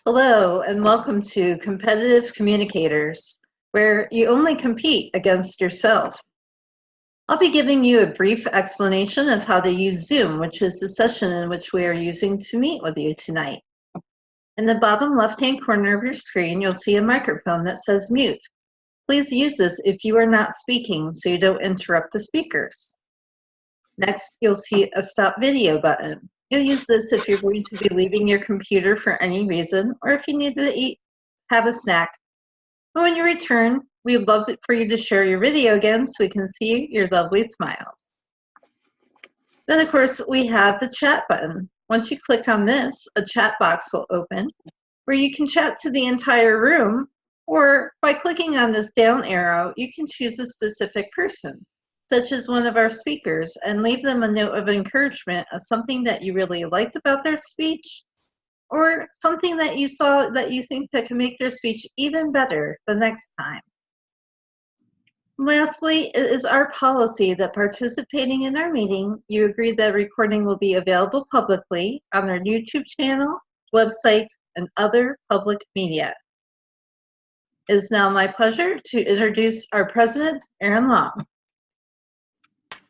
Hello, and welcome to Competitive Communicators, where you only compete against yourself. I'll be giving you a brief explanation of how to use Zoom, which is the session in which we are using to meet with you tonight. In the bottom left-hand corner of your screen, you'll see a microphone that says mute. Please use this if you are not speaking so you don't interrupt the speakers. Next, you'll see a stop video button. You'll use this if you're going to be leaving your computer for any reason, or if you need to have a snack. But when you return, we'd love for you to share your video again so we can see your lovely smiles. Then, of course, we have the chat button. Once you click on this, a chat box will open where you can chat to the entire room, or by clicking on this down arrow, you can choose a specific person, such as one of our speakers, and leave them a note of encouragement of something that you really liked about their speech, or something that you saw that you think that can make their speech even better the next time. Lastly, it is our policy that participating in our meeting, you agree that recording will be available publicly on our YouTube channel, website, and other public media. It is now my pleasure to introduce our president, Aaron Leung.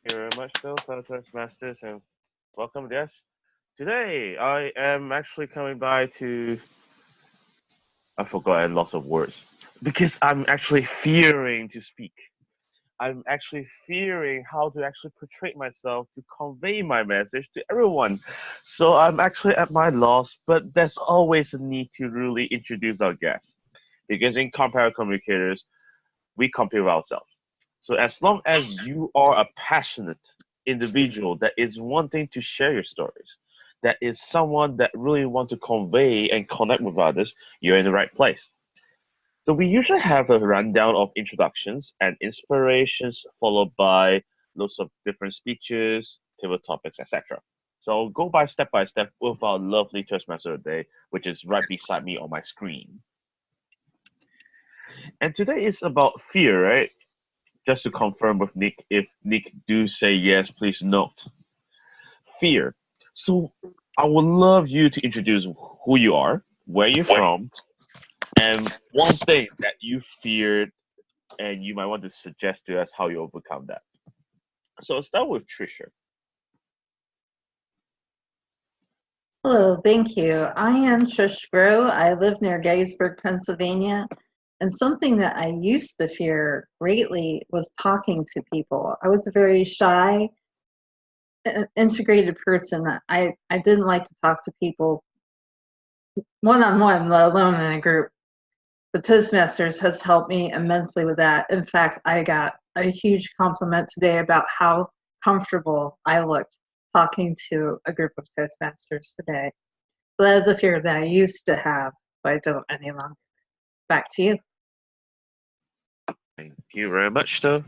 Thank you very much, Phil, fellow Toastmasters, and welcome, guests. Today, I am actually coming by to... I forgot lots of words. Because I'm actually fearing to speak. I'm actually fearing how to actually portray myself to convey my message to everyone. So I'm actually at my loss, but there's always a need to really introduce our guests. Because in Comparative Communicators, we compare ourselves. So as long as you are a passionate individual that is wanting to share your stories, that is someone that really want to convey and connect with others, you're in the right place. So we usually have a rundown of introductions and inspirations, followed by lots of different speeches, table topics, etc. So I'll go by step with our lovely Toastmaster today, which is right beside me on my screen. And today is about fear, right? Just to confirm with Nick, if Nick do say yes, please note. Fear. So I would love you to introduce who you are, where you're from, and one thing that you feared and you might want to suggest to us how you overcome that. So I'll start with Tricia. Hello, thank you. I am Trish Grow. I live near Gettysburg, Pennsylvania. And something that I used to fear greatly was talking to people. I was a very shy, integrated person. I didn't like to talk to people one-on-one, let alone in a group. The Toastmasters has helped me immensely with that. In fact, I got a huge compliment today about how comfortable I looked talking to a group of Toastmasters today. So that is a fear that I used to have, but I don't any longer. Back to you. Thank you very much, though.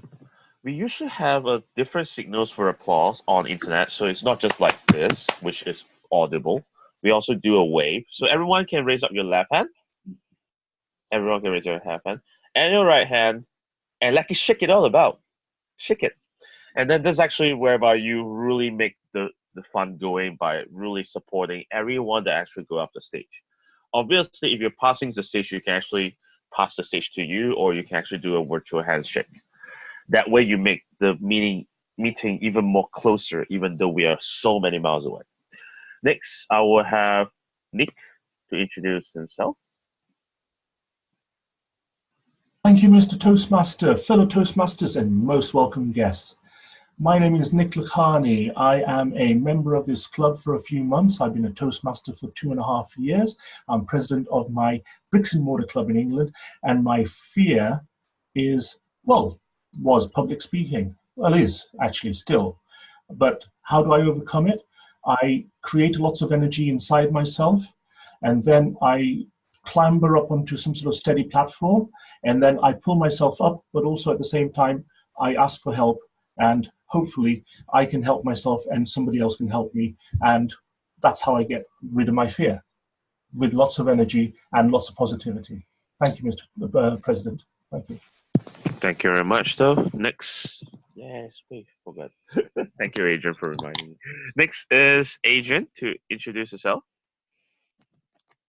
We usually have a different signals for applause on internet, so it's not just like this, which is audible. We also do a wave, so everyone can raise up your left hand. Everyone can raise your left hand and your right hand, and like you shake it all about, shake it. And then this is actually whereby you really make the fun going by really supporting everyone that actually go up the stage. Obviously, if you're passing the stage, you can actually pass the stage to you, or you can actually do a virtual handshake. That way you make the meeting even more closer, even though we are so many miles away. Next, I will have Nick to introduce himself. Thank you, Mr. Toastmaster, fellow Toastmasters, and most welcome guests. My name is Nick Lakhani. I am a member of this club for a few months. I've been a Toastmaster for 2.5 years. I'm president of my bricks and mortar club in England, and my fear is, well, was public speaking. Well, is actually still. But how do I overcome it? I create lots of energy inside myself, and then I clamber up onto some sort of steady platform, and then I pull myself up, but also at the same time, I ask for help, and hopefully I can help myself and somebody else can help me, and that's how I get rid of my fear, with lots of energy and lots of positivity. Thank you, Mr. President. Thank you. Thank you very much, though. Next, yes, wait, forgot. Thank you, Adrian, for reminding me. Next is Adrian to introduce herself.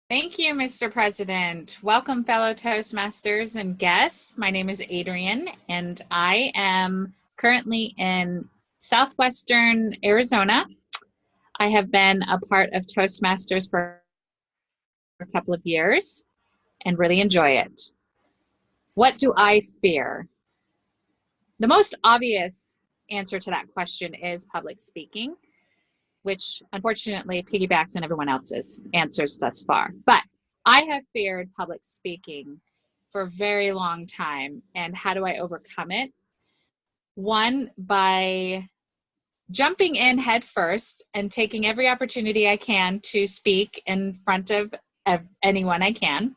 Thank you, Mr. President. Welcome, fellow Toastmasters and guests. My name is Adrian, and I am currently in southwestern Arizona. I have been a part of Toastmasters for a couple of years and really enjoy it. What do I fear? The most obvious answer to that question is public speaking, which unfortunately piggybacks on everyone else's answers thus far. But I have feared public speaking for a very long time. And how do I overcome it? One, by jumping in head first and taking every opportunity I can to speak in front of anyone I can.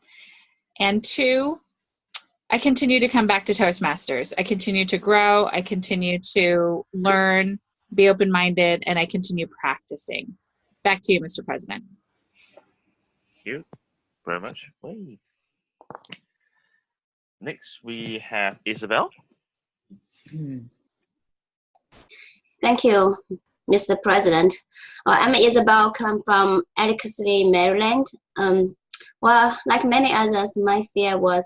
And two, I continue to come back to Toastmasters. I continue to grow. I continue to learn, be open-minded, and I continue practicing. Back to you, Mr. President. Thank you very much. Wait. Next, we have Isabel. Thank you, Mr. President. I'm Isabel, come from Atlantic City, Maryland. Well, like many others, my fear was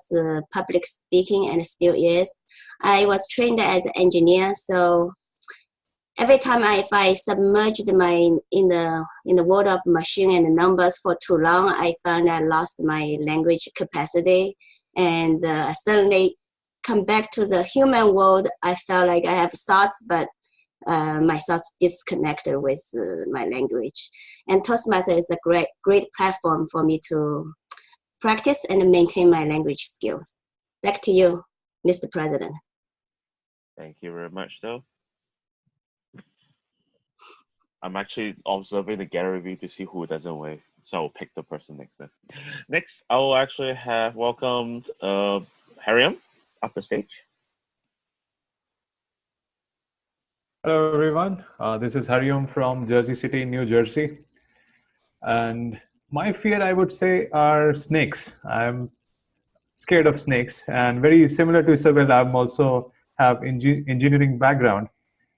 public speaking, and still is. I was trained as an engineer, so every time if I submerged in the world of machine and numbers for too long, I found I lost my language capacity, and I suddenly come back to the human world. I felt like I have thoughts, but my thoughts disconnected with my language. And Toastmaster is a great platform for me to practice and maintain my language skills. Back to you, Mr. President. Thank you very much, though. I'm actually observing the gallery view to see who doesn't wave, so I'll pick the person next time. Next, I will actually have welcomed Hariam up the stage. Hello, everyone. This is Hariom from Jersey City, New Jersey. And my fear, I would say, are snakes. I'm scared of snakes. And very similar to Isabel, I'm also have engineering background.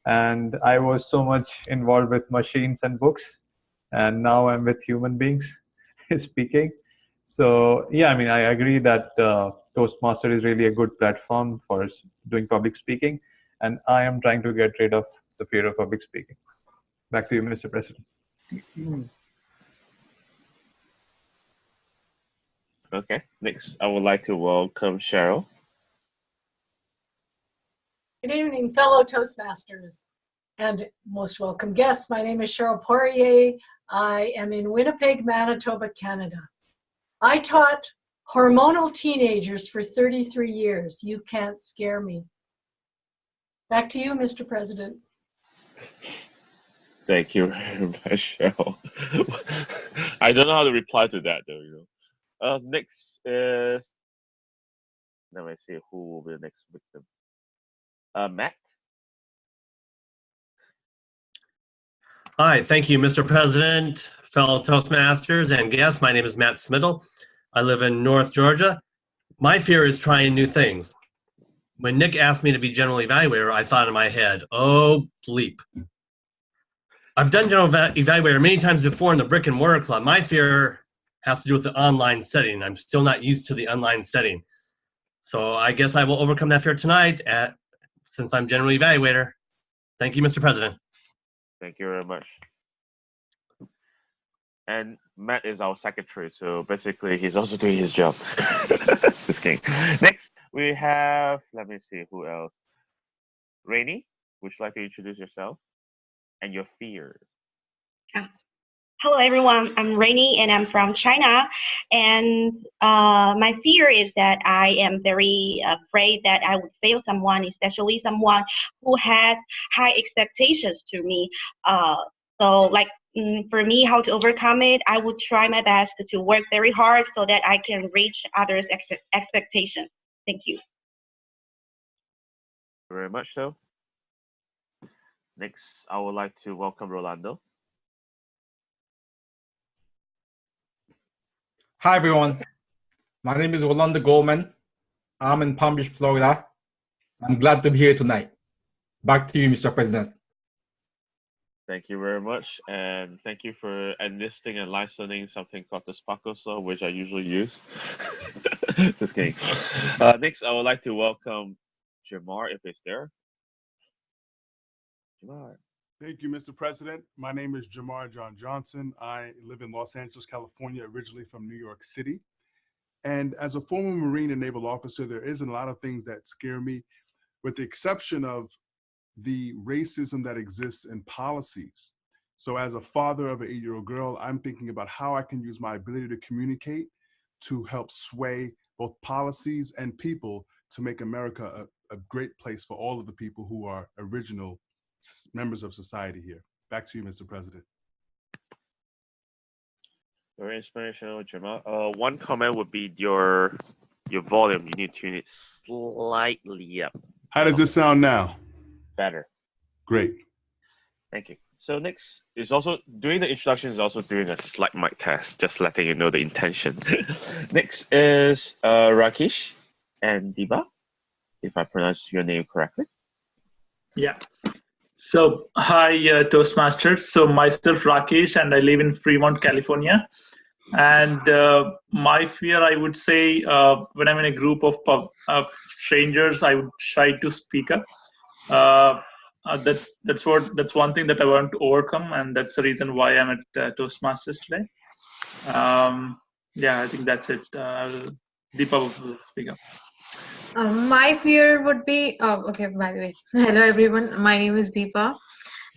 And I was so much involved with machines and books. And now I'm with human beings speaking. So, yeah, I mean, I agree that Toastmaster is really a good platform for doing public speaking. And I am trying to get rid of the fear of public speaking. Back to you, Mr. President. Okay, next, I would like to welcome Sheryl. Good evening, fellow Toastmasters and most welcome guests. My name is Sheryl Poirier. I am in Winnipeg, Manitoba, Canada. I taught hormonal teenagers for 33 years. You can't scare me. Back to you, Mr. President. Thank you very much, Sheryl. I don't know how to reply to that, though. You know. Next is, let me see who will be the next victim. Matt. Hi, thank you, Mr. President, fellow Toastmasters and guests. My name is Matt Smittle. I live in North Georgia. My fear is trying new things. When Nick asked me to be general evaluator, I thought in my head, oh, bleep. I've done general evaluator many times before in the brick and mortar club. My fear has to do with the online setting. I'm still not used to the online setting. So I guess I will overcome that fear tonight since I'm general evaluator. Thank you, Mr. President. Thank you very much. And Matt is our secretary, so basically he's also doing his job. Just kidding. Next, we have, let me see, who else? Rainy, would you like to introduce yourself and your fears? Hello, everyone. I'm Rainy, and I'm from China. And my fear is that I am very afraid that I would fail someone, especially someone who had high expectations to me. For me, how to overcome it, I would try my best to work very hard so that I can reach others' expectations. Thank you. Very much so. Next, I would like to welcome Rolando. Hi, everyone. My name is Rolando Goldman. I'm in Palm Beach, Florida. I'm glad to be here tonight. Back to you, Mr. President. Thank you very much, and thank you for enlisting and licensing something called the Sparkle Saw, which I usually use. Just kidding. Next, I would like to welcome Jamar, if it's there. Jamar. Thank you, Mr. President. My name is Jamar John Johnson. I live in Los Angeles, California, originally from New York City. And as a former Marine and naval officer, there isn't a lot of things that scare me, with the exception of the racism that exists in policies. So as a father of an 8-year-old girl, I'm thinking about how I can use my ability to communicate to help sway both policies and people to make America a great place for all of the people who are original members of society here. Back to you, Mr. President. Very inspirational, Jamal. One comment would be your volume. You need to tune it slightly up. How does this sound now? Better. Great. Thank you. So next is also doing the introduction is also doing a slight mic test, just letting you know the intention. Next is Rakesh and Diba, if I pronounce your name correctly. Yeah. So, hi, Toastmasters. So, myself, Rakesh, and I live in Fremont, California. And my fear, I would say, when I'm in a group of strangers, I would try to speak up. That's one thing that I want to overcome, and that's the reason why I'm at Toastmasters today. Yeah, I think that's it. Deepa will speak up. My fear would be, okay, by the way, hello everyone, my name is Deepa,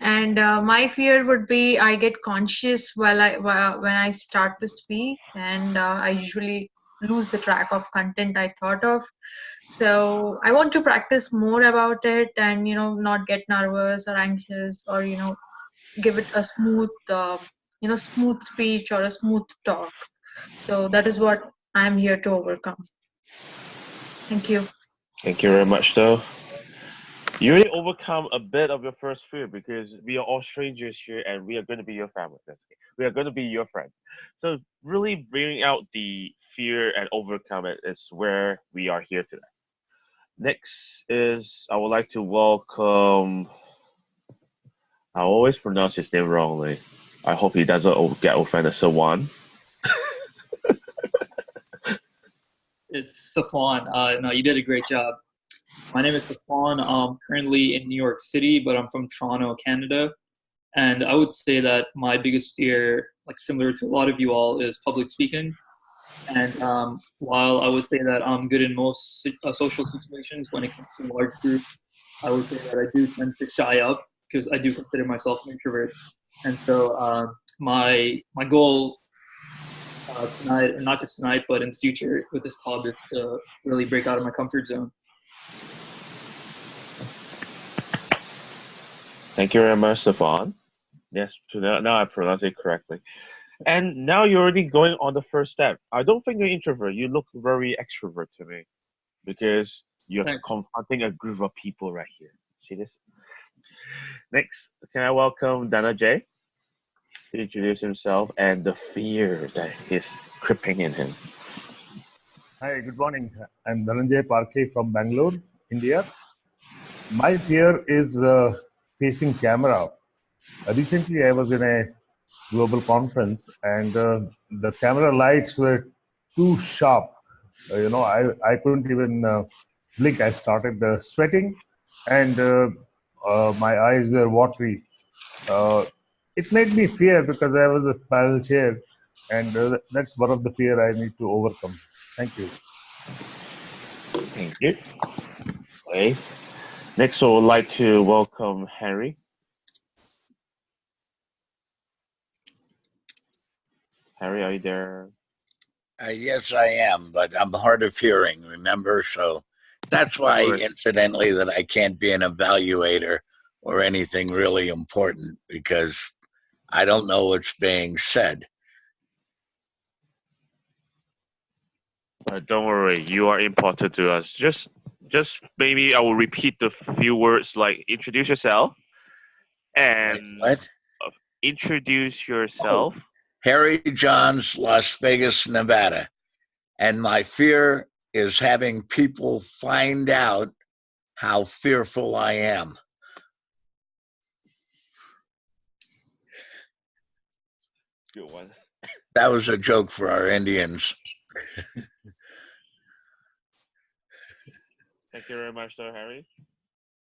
and my fear would be I get conscious when I start to speak, and I usually lose the track of content I thought of. So I want to practice more about it and, not get nervous or anxious, or, give it a smooth, smooth speech or a smooth talk. So that is what I'm here to overcome. Thank you. Thank you very much, though. You already overcome a bit of your first fear because we are all strangers here and we are going to be your family. We are going to be your friend. So really bringing out the fear and overcome it is where we are here today. Next is I would like to welcome. I always pronounce his name wrongly. I hope he doesn't get offended. Sawan. It's Safwan. No, you did a great job. My name is Safwan. I'm currently in New York City, but I'm from Toronto, Canada. And I would say that my biggest fear, like similar to a lot of you all, is public speaking. And while I would say that I'm good in most social situations, when it comes to large groups, I would say that I do tend to shy up because I do consider myself an introvert. And so my goal tonight, and not just tonight, but in the future with this club, is to really break out of my comfort zone. Thank you very much, Stefan. Yes, now I pronounced it correctly. And now you're already going on the first step. I don't think you're introvert. You look very extrovert to me because you're confronting a group of people right here. See this? Next, can I welcome Dana J to introduce himself and the fear that is creeping in him. Hi, good morning. I'm Dhananjay Parke from Bangalore, India. My fear is facing camera. Recently, I was in a global conference and the camera lights were too sharp. I couldn't even blink. I started sweating and my eyes were watery. It made me fear because I was a parallel chair, and that's one of the fear I need to overcome. Thank you. Thank you. Okay. Next, I would like to welcome Harry. Harry, are you there? Yes, I am, but I'm hard of hearing, remember? So that's why, incidentally, that I can't be an evaluator or anything really important, because I don't know what's being said. Don't worry, you are important to us. Just maybe I will repeat the few words like introduce yourself and what? Introduce yourself. Oh, Harry Johns, Las Vegas, Nevada. And my fear is having people find out how fearful I am. Good one. That was a joke for our Indians. Thank you very much, Sir Harry.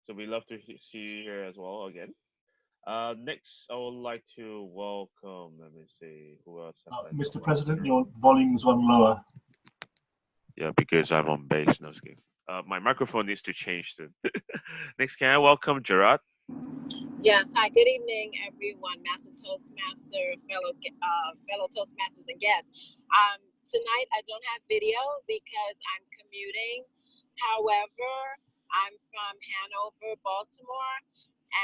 So we love to see you here as well again. Next, I would like to welcome, let me see, who else? Mr. President, your volume's on lower. Yeah, because I'm on bass, no scheme. My microphone needs to change soon. Next, can I welcome Gerard? Yes. Hi. Good evening, everyone. Master Toastmaster, fellow Toastmasters and guests. Tonight I don't have video because I'm commuting. However, I'm from Hanover, Baltimore,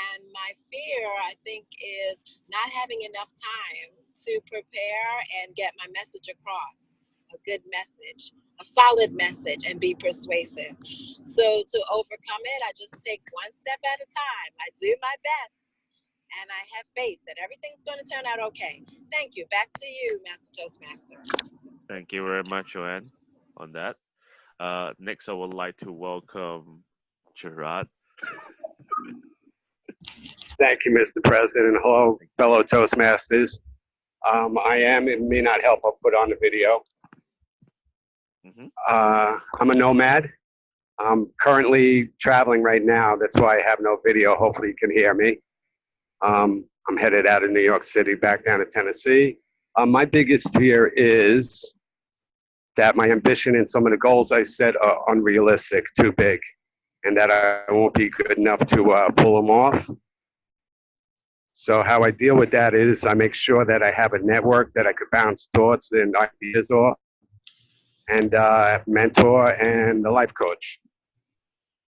and my fear, I think, is not having enough time to prepare and get my message across. A good message, a solid message, and be persuasive. So to overcome it, I just take one step at a time. I do my best, and I have faith that everything's going to turn out okay. Thank you. Back to you, Master Toastmaster. Thank you very much, Joanne, on that. Next, I would like to welcome Gerard. Thank you, Mr. President. Hello, fellow Toastmasters. It may not help, I'll put on the video. I'm a nomad. I'm currently traveling right now. That's why I have no video. Hopefully you can hear me. I'm headed out of New York City back down to Tennessee. My biggest fear is that my ambition and some of the goals I set are unrealistic, too big, and that I won't be good enough to pull them off. So how I deal with that is I make sure that I have a network that I could bounce thoughts and ideas off, and mentor and a life coach.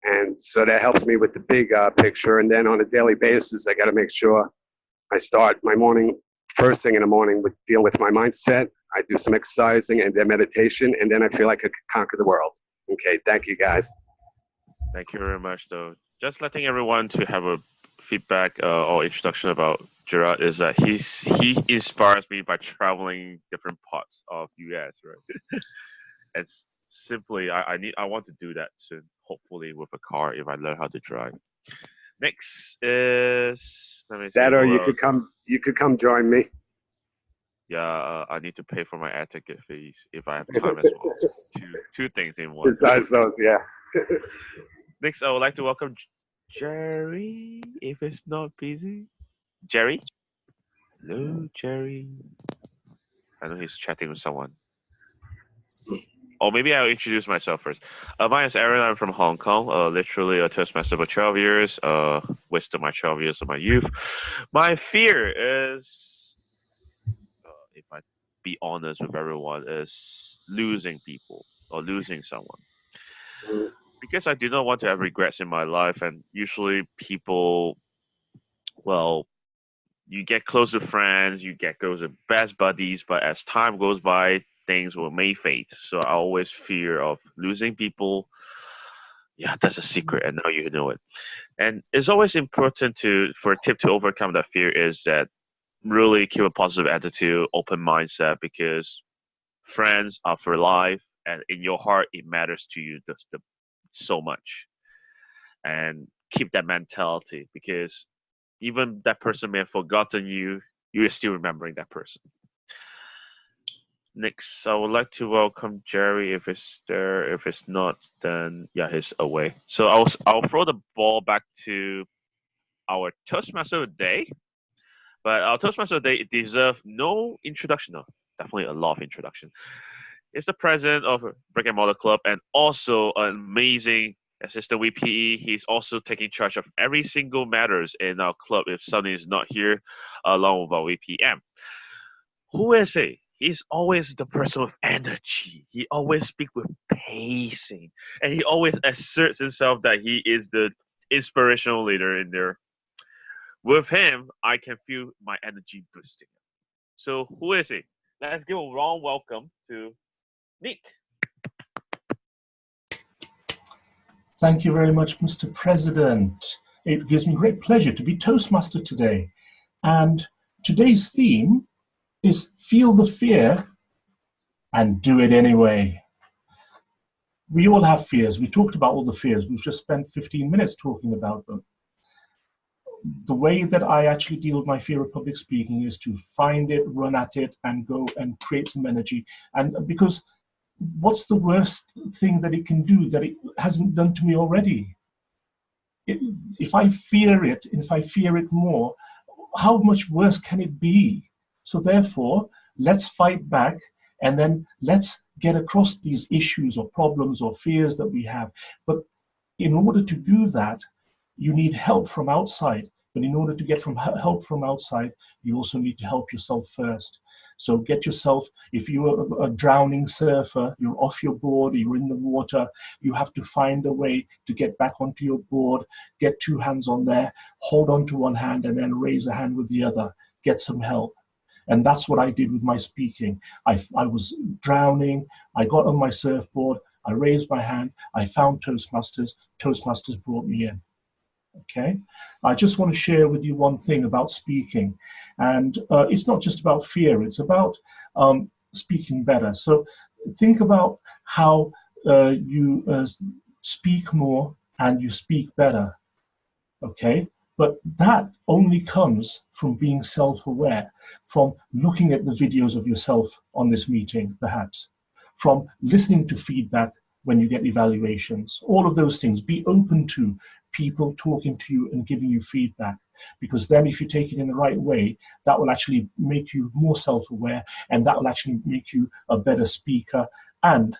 And so that helps me with the big picture. And then on a daily basis, I got to make sure I start my morning, first thing in the morning, with deal with my mindset. I do some exercising and then meditation, and then I feel like I could conquer the world. Okay, thank you guys. Thank you very much, though. Just letting everyone to have a feedback or introduction about Gerard is that he inspires me by traveling different parts of US, right? It's simply I want to do that soon, hopefully with a car if I learn how to drive. Next is, let me see. That or you could come join me. Yeah, I need to pay for my air ticket fees if I have time as well. Two things in one. Besides those, yeah. Next, I would like to welcome Jerry, if it's not busy. Jerry? Hello, Jerry. I know he's chatting with someone. Or maybe I'll introduce myself first. My name is Aaron. I'm from Hong Kong. Literally a Toastmaster for 12 years. Wasted my 12 years of my youth. My fear is, if I be honest with everyone, is losing people or losing someone. Because I do not want to have regrets in my life, and usually people, well, you get close to friends, you get close to best buddies, but as time goes by, things may fade. So I always fear of losing people. Yeah, that's a secret, and now you know it. And it's always important for a tip to overcome that fear is that really keep a positive attitude, open mindset, because friends are for life, and in your heart, it matters to you so much. And keep that mentality, because even that person may have forgotten you, you are still remembering that person. Next, I would like to welcome Jerry if it's there. If it's not, then yeah, he's away. So I'll throw the ball back to our Toastmaster of the day. But our Toastmaster of the day deserves no introduction. No, definitely a lot of introduction. It's the president of Brick and Mortar Club and also an amazing assistant VPE. He's also taking charge of every single matters in our club if something is not here, along with our VPM. Who is he? He's always the person with energy. He always speaks with pacing. And he always asserts himself that he is the inspirational leader in there. With him, I can feel my energy boosting. So who is he? Let's give a warm welcome to Nick. Thank you very much, Mr. President. It gives me great pleasure to be Toastmaster today. And today's theme is feel the fear and do it anyway. We all have fears. We talked about all the fears. We've just spent 15 minutes talking about them. the way that I actually deal with my fear of public speaking is to find it, run at it, and go and create some energy. And because what's the worst thing that it can do that it hasn't done to me already? If I fear it, and if I fear it more, how much worse can it be? So therefore, let's fight back, and then let's get across these issues or problems or fears that we have. But in order to do that, you need help from outside. But in order to get help from outside, you also need to help yourself first. So get yourself, if you're a drowning surfer, you're off your board, you're in the water, you have to find a way to get back onto your board, get two hands on there, hold on to one hand, and then raise a hand with the other, get some help. And that's what I did with my speaking. I was drowning, I got on my surfboard, I raised my hand, I found Toastmasters, Toastmasters brought me in. Okay, I just want to share with you one thing about speaking, and it's not just about fear, it's about speaking better. So think about how you speak more and you speak better, okay? But that only comes from being self-aware, from looking at the videos of yourself on this meeting, perhaps, from listening to feedback when you get evaluations, all of those things. Be open to people talking to you and giving you feedback, because then if you take it in the right way, that will actually make you more self-aware, and that will actually make you a better speaker, and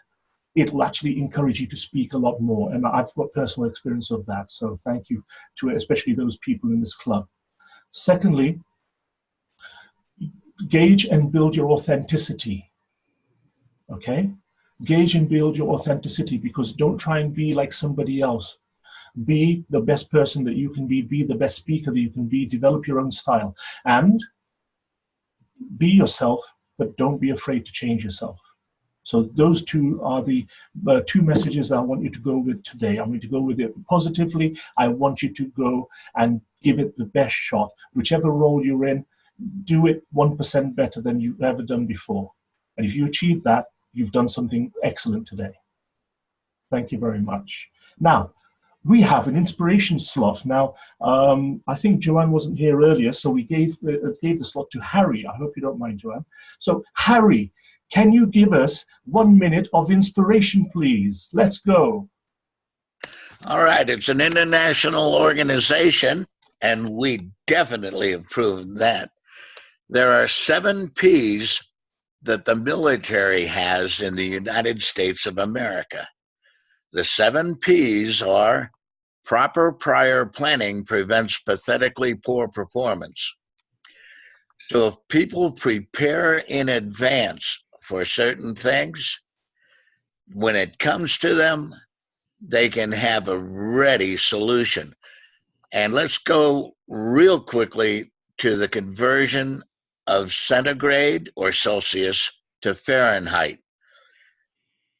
it will actually encourage you to speak a lot more. And I've got personal experience of that, so thank you to especially those people in this club. Secondly, gauge and build your authenticity, okay? Gauge and build your authenticity, because don't try and be like somebody else. Be the best person that you can be the best speaker that you can be, develop your own style, and be yourself, but don't be afraid to change yourself. So those two are the two messages I want you to go with today. I want you to go with it positively. I want you to go and give it the best shot. Whichever role you're in, do it 1% better than you've ever done before. And if you achieve that, you've done something excellent today. Thank you very much. Now, we have an inspiration slot. Now, I think Joanne wasn't here earlier, so we gave the slot to Harry. I hope you don't mind, Joanne. So, Harry, can you give us 1 minute of inspiration, please? Let's go. All right, it's an international organization, and we definitely have proven that. There are 7 Ps that the military has in the United States of America. The 7 Ps are: proper prior planning prevents pathetically poor performance. So if people prepare in advance for certain things, when it comes to them, they can have a ready solution. And let's go real quickly to the conversion of centigrade or Celsius to Fahrenheit.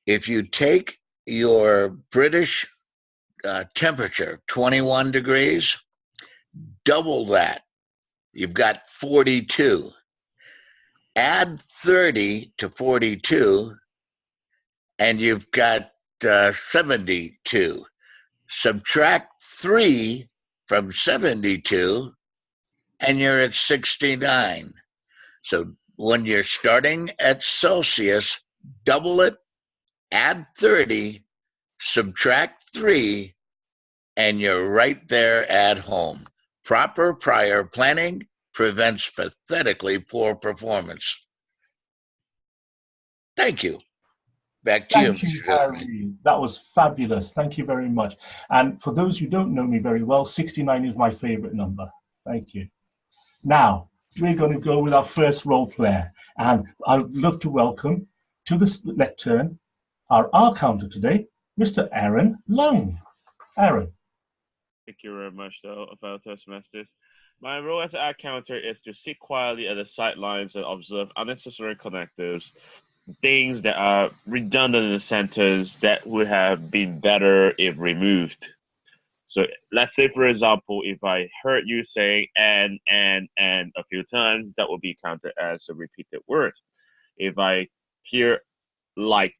If you take your British temperature, 21 degrees, double that, you've got 42. Add 30 to 42, and you've got 72. Subtract 3 from 72, and you're at 69. So when you're starting at Celsius, double it, add 30, subtract 3, and you're right there at home. Proper prior planning prevents pathetically poor performance. Thank you. Back to you, Mr. Harry. That was fabulous. Thank you very much. And for those who don't know me very well, 69 is my favorite number. Thank you. Now, we're going to go with our first role player. And I'd love to welcome to this lectern our counter today, Mr. Aaron Leung. Aaron. Thank you very much, fellow Toastmasters. My role as an counter is to sit quietly at the sidelines and observe unnecessary connectives, things that are redundant in the sentence that would have been better if removed. So let's say, for example, if I heard you saying and a few times, that would be counted as a repeated word. If I hear like,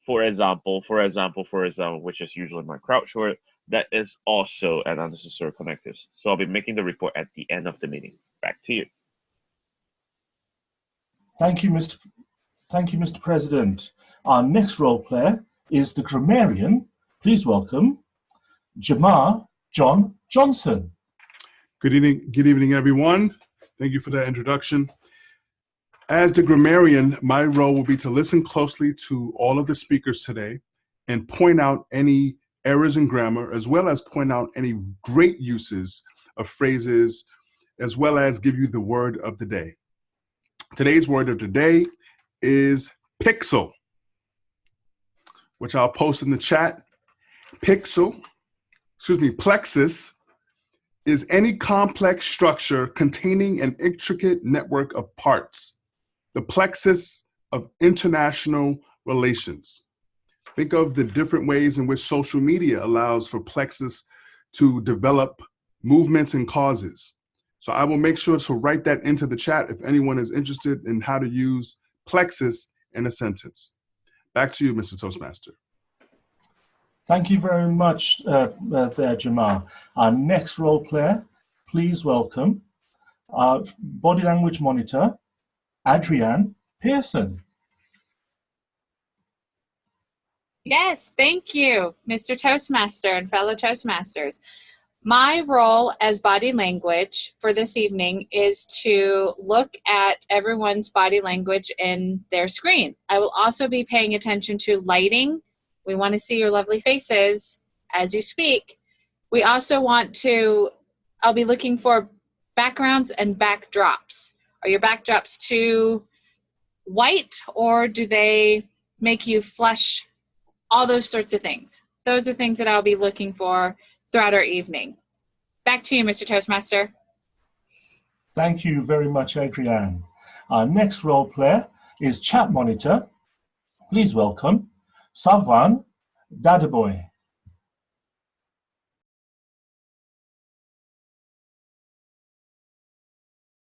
for example, which is usually my crouch word, that is also an unnecessary connective. So I'll be making the report at the end of the meeting. Back to you. Thank you, Mr. President. Our next role player is the grammarian. Please welcome Jamar John Johnson. Good evening, everyone. Thank you for that introduction. As the grammarian, my role will be to listen closely to all of the speakers today and point out any errors in grammar, as well as point out any great uses of phrases, as well as give you the word of the day. Today's word of the day is pixel, which I'll post in the chat. Plexus is any complex structure containing an intricate network of parts. The plexus of international relations. Think of the different ways in which social media allows for plexus to develop movements and causes. So I will make sure to write that into the chat if anyone is interested in how to use plexus in a sentence. Back to you, Mr. Toastmaster. Thank you very much there, Jamar. Our next role player, please welcome our body language monitor, Adrienne Pearson. Yes, thank you, Mr. Toastmaster and fellow Toastmasters. My role as body language for this evening is to look at everyone's body language in their screen. I will also be paying attention to lighting. We want to see your lovely faces as you speak. We also want to, I'll be looking for backgrounds and backdrops. Are your backdrops too white, or do they make you flush? All those sorts of things. Those are things that I'll be looking for throughout our evening. Back to you, Mr. Toastmaster. Thank you very much, Adrienne. Our next role player is chat monitor. Please welcome Savwan Dadaboy.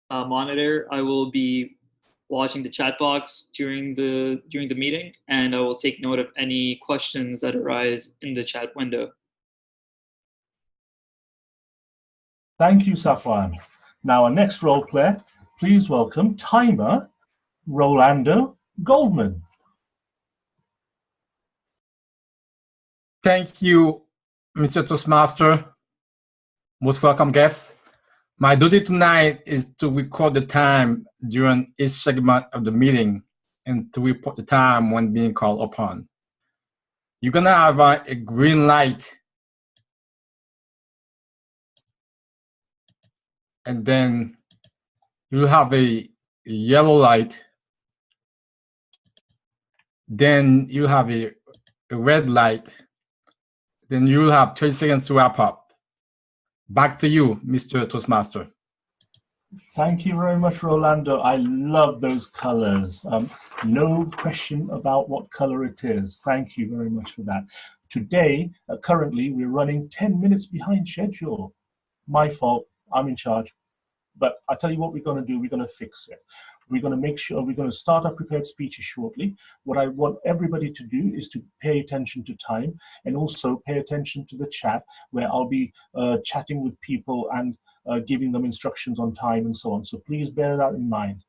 Monitor, I will be watching the chat box during the meeting, and I will take note of any questions that arise in the chat window. Thank you, Safwan. Now, our next role player, please welcome timer Rolando Goldman. Thank you, Mr. Toastmaster. Most welcome guests. My duty tonight is to record the time during each segment of the meeting and to report the time when being called upon. You're gonna have a green light, and then you have a yellow light, then you have a red light, then you have 30 seconds to wrap up. Back to you, Mr. Toastmaster. Thank you very much, Rolando. I love those colors. No question about what color it is. Thank you very much for that. Today, currently, we're running 10 minutes behind schedule. My fault. I'm in charge. But I tell you what we're going to do. We're going to fix it. We're going to make sure we're going to start our prepared speeches shortly. What I want everybody to do is to pay attention to time and also pay attention to the chat, where I'll be chatting with people and giving them instructions on time and so on. So please bear that in mind.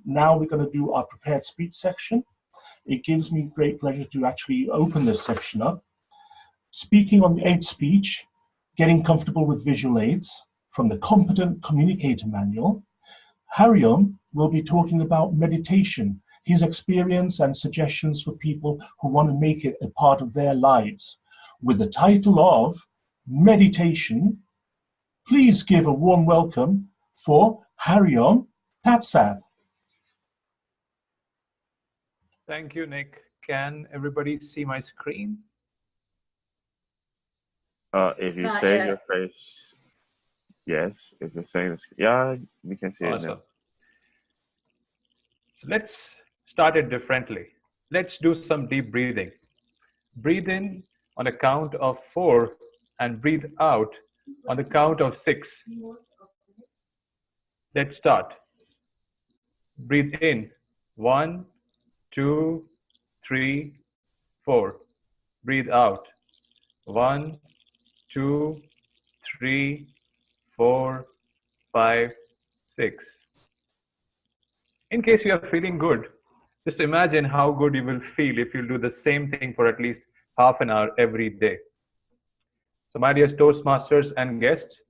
Now we're going to do our prepared speech section. It gives me great pleasure to actually open this section up. Speaking on the aid speech, getting comfortable with visual aids from the Competent Communicator Manual. Hariom will be talking about meditation, his experience and suggestions for people who want to make it a part of their lives. With the title of Meditation, please give a warm welcome for Hariom Tatsad. Thank you, Nick. Can everybody see my screen? If you say your face, yes. If you're saying this, yeah, we can see it now. So let's start it differently. Let's do some deep breathing. Breathe in on a count of 4 and breathe out on the count of 6. Let's start. Breathe in. 1, 2, 3, 4. Breathe out. 1, 2, 3, 4, 5, 6. In case you are feeling good, just imagine how good you will feel if you do the same thing for at least half an hour every day. So my dear Toastmasters and guests,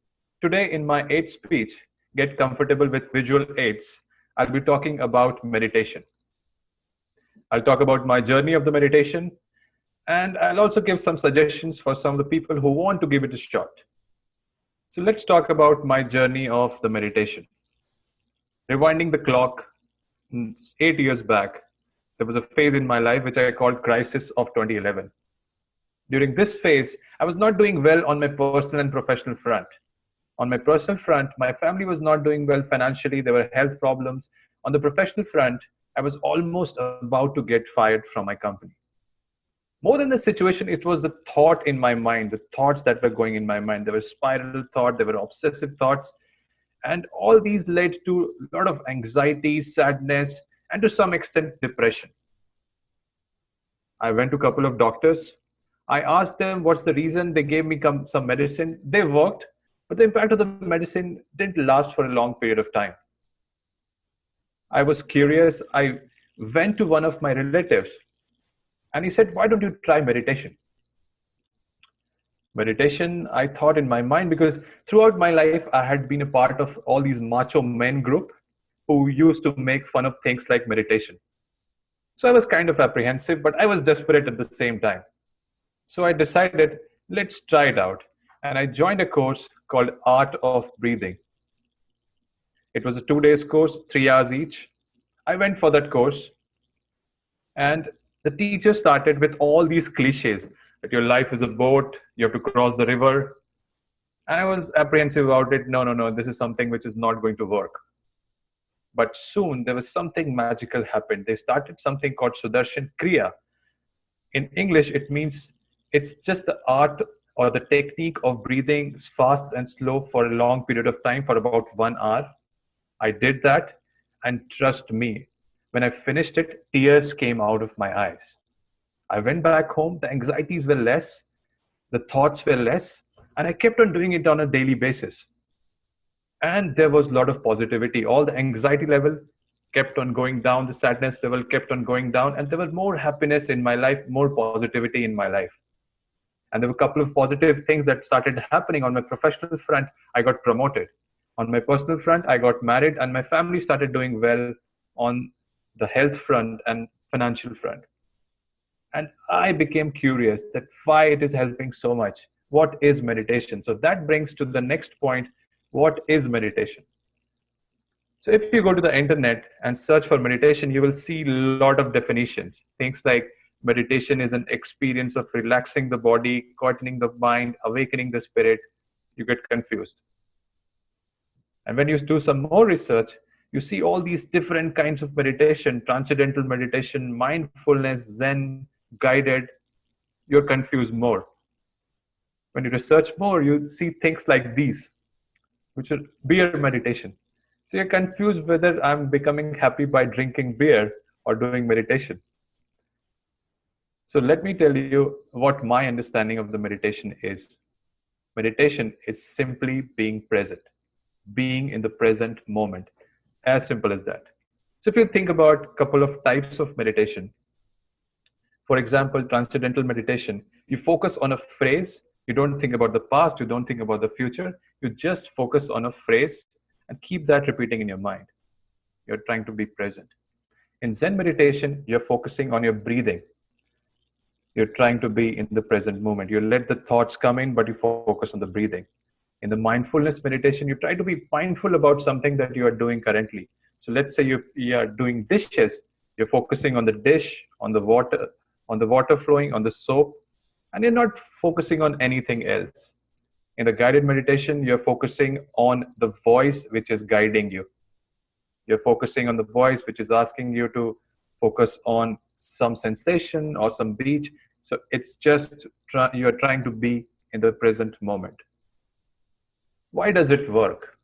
today in my 8th speech, Get Comfortable with Visual Aids, I'll be talking about meditation. I'll talk about my journey of the meditation, and I'll also give some suggestions for some of the people who want to give it a shot. So let's talk about my journey of the meditation. Rewinding the clock 8 years back, there was a phase in my life which I called Crisis of 2011. During this phase, I was not doing well on my personal and professional front. On my personal front, my family was not doing well financially. There were health problems. On the professional front, I was almost about to get fired from my company. More than the situation, it was the thought in my mind, the thoughts that were going in my mind. There were spiral thoughts, there were obsessive thoughts, and all these led to a lot of anxiety, sadness, and to some extent, depression. I went to a couple of doctors. I asked them what's the reason. They gave me some medicine. They worked, but the impact of the medicine didn't last for a long period of time. I was curious. I went to one of my relatives and he said, why don't you try meditation? Meditation, I thought in my mind, because throughout my life, I had been a part of all these macho men group who used to make fun of things like meditation. So I was kind of apprehensive, but I was desperate at the same time. So I decided, let's try it out. And I joined a course called Art of Breathing. It was a 2-day course, 3 hours each. I went for that course. And the teacher started with all these cliches that your life is a boat, you have to cross the river. And I was apprehensive about it. No, this is something which is not going to work. But soon there was something magical happened. They started something called Sudarshan Kriya. In English, it means it's just the art or the technique of breathing fast and slow for a long period of time for about 1 hour. I did that, and trust me, when I finished it, tears came out of my eyes. I went back home, the anxieties were less, the thoughts were less, and I kept on doing it on a daily basis. And there was a lot of positivity. All the anxiety level kept on going down, the sadness level kept on going down, and there was more happiness in my life, more positivity in my life. And there were a couple of positive things that started happening. On my professional front, I got promoted. On my personal front, I got married, and my family started doing well on the health front and financial front. And I became curious that why it is helping so much. What is meditation? So that brings to the next point, what is meditation? So if you go to the internet and search for meditation, you will see a lot of definitions. Things like meditation is an experience of relaxing the body, quietening the mind, awakening the spirit. You get confused. And when you do some more research, you see all these different kinds of meditation, transcendental meditation, mindfulness, Zen, guided. You're confused more. When you research more, you see things like these, which are beer meditation. So you're confused whether I'm becoming happy by drinking beer or doing meditation. So let me tell you what my understanding of the meditation is. Meditation is simply being present, being in the present moment. As simple as that. So if you think about a couple of types of meditation, for example, transcendental meditation, you focus on a phrase. You don't think about the past. You don't think about the future. You just focus on a phrase and keep that repeating in your mind. You're trying to be present. In Zen meditation, you're focusing on your breathing. You're trying to be in the present moment. You let the thoughts come in, but you focus on the breathing. In the mindfulness meditation, you try to be mindful about something that you are doing currently. So let's say you are doing dishes. You're focusing on the dish, on the water flowing, on the soap, and you're not focusing on anything else. In the guided meditation, you're focusing on the voice which is guiding you. You're focusing on the voice which is asking you to focus on some sensation or some beach. So it's just you're trying to be in the present moment. Why does it work?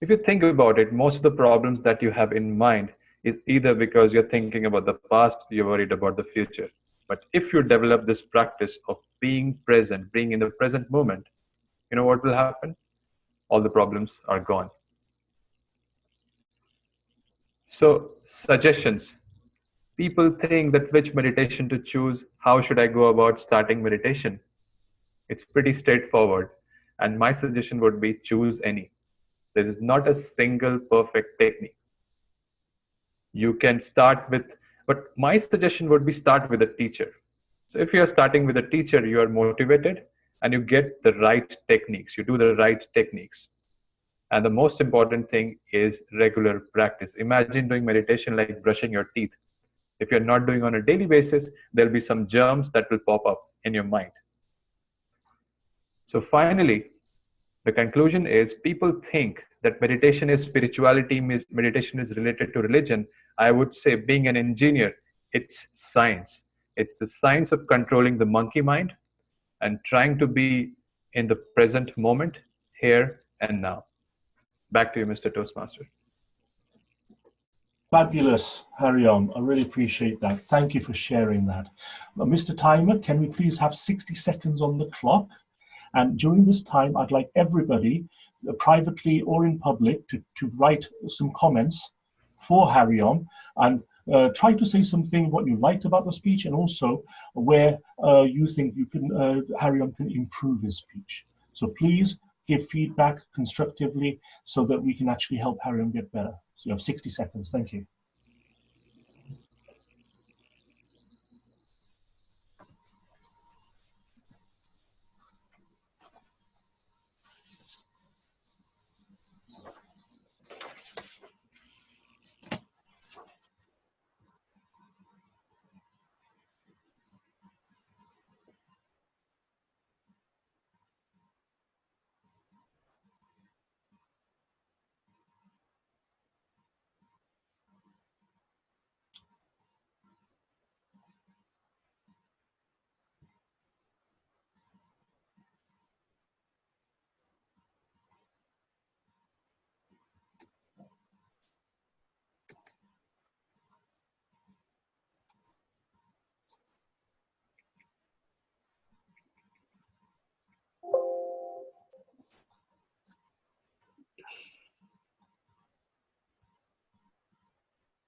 If you think about it, most of the problems that you have in mind is either because you're thinking about the past, you're worried about the future. But if you develop this practice of being present, being in the present moment, you know what will happen? All the problems are gone. So, suggestions. People think that which meditation to choose, how should I go about starting meditation? It's pretty straightforward. And my suggestion would be choose any. There is not a single perfect technique. You can start with, but my suggestion would be start with a teacher. So if you're starting with a teacher, you are motivated and you get the right techniques. You do the right techniques. And the most important thing is regular practice. Imagine doing meditation like brushing your teeth. If you're not doing on a daily basis, there'll be some germs that will pop up in your mind. So finally, the conclusion is people think that meditation is spirituality, meditation is related to religion. I would say being an engineer, it's science. It's the science of controlling the monkey mind and trying to be in the present moment, here and now. Back to you, Mr. Toastmaster. Fabulous, Hariom. I really appreciate that. Thank you for sharing that. Mr. Timer, can we please have 60 seconds on the clock? And during this time, I'd like everybody, privately or in public, to write some comments for Hariom and try to say something what you liked about the speech and also where you think you can Hariom can improve his speech. So please give feedback constructively so that we can actually help Hariom get better. So you have 60 seconds. Thank you.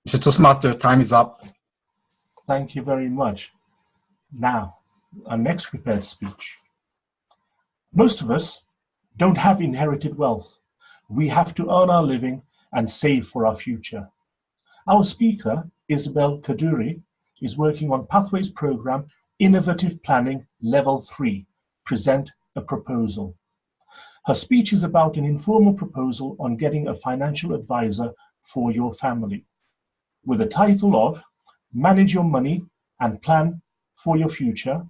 Mr. Toastmaster, time is up. Thank you very much. Now, our next prepared speech. Most of us don't have inherited wealth. We have to earn our living and save for our future. Our speaker, Isabel Kaduri, is working on Pathways Program Innovative Planning Level 3, Present a Proposal. Her speech is about an informal proposal on getting a financial advisor for your family, with the title of Manage Your Money and Plan for Your Future.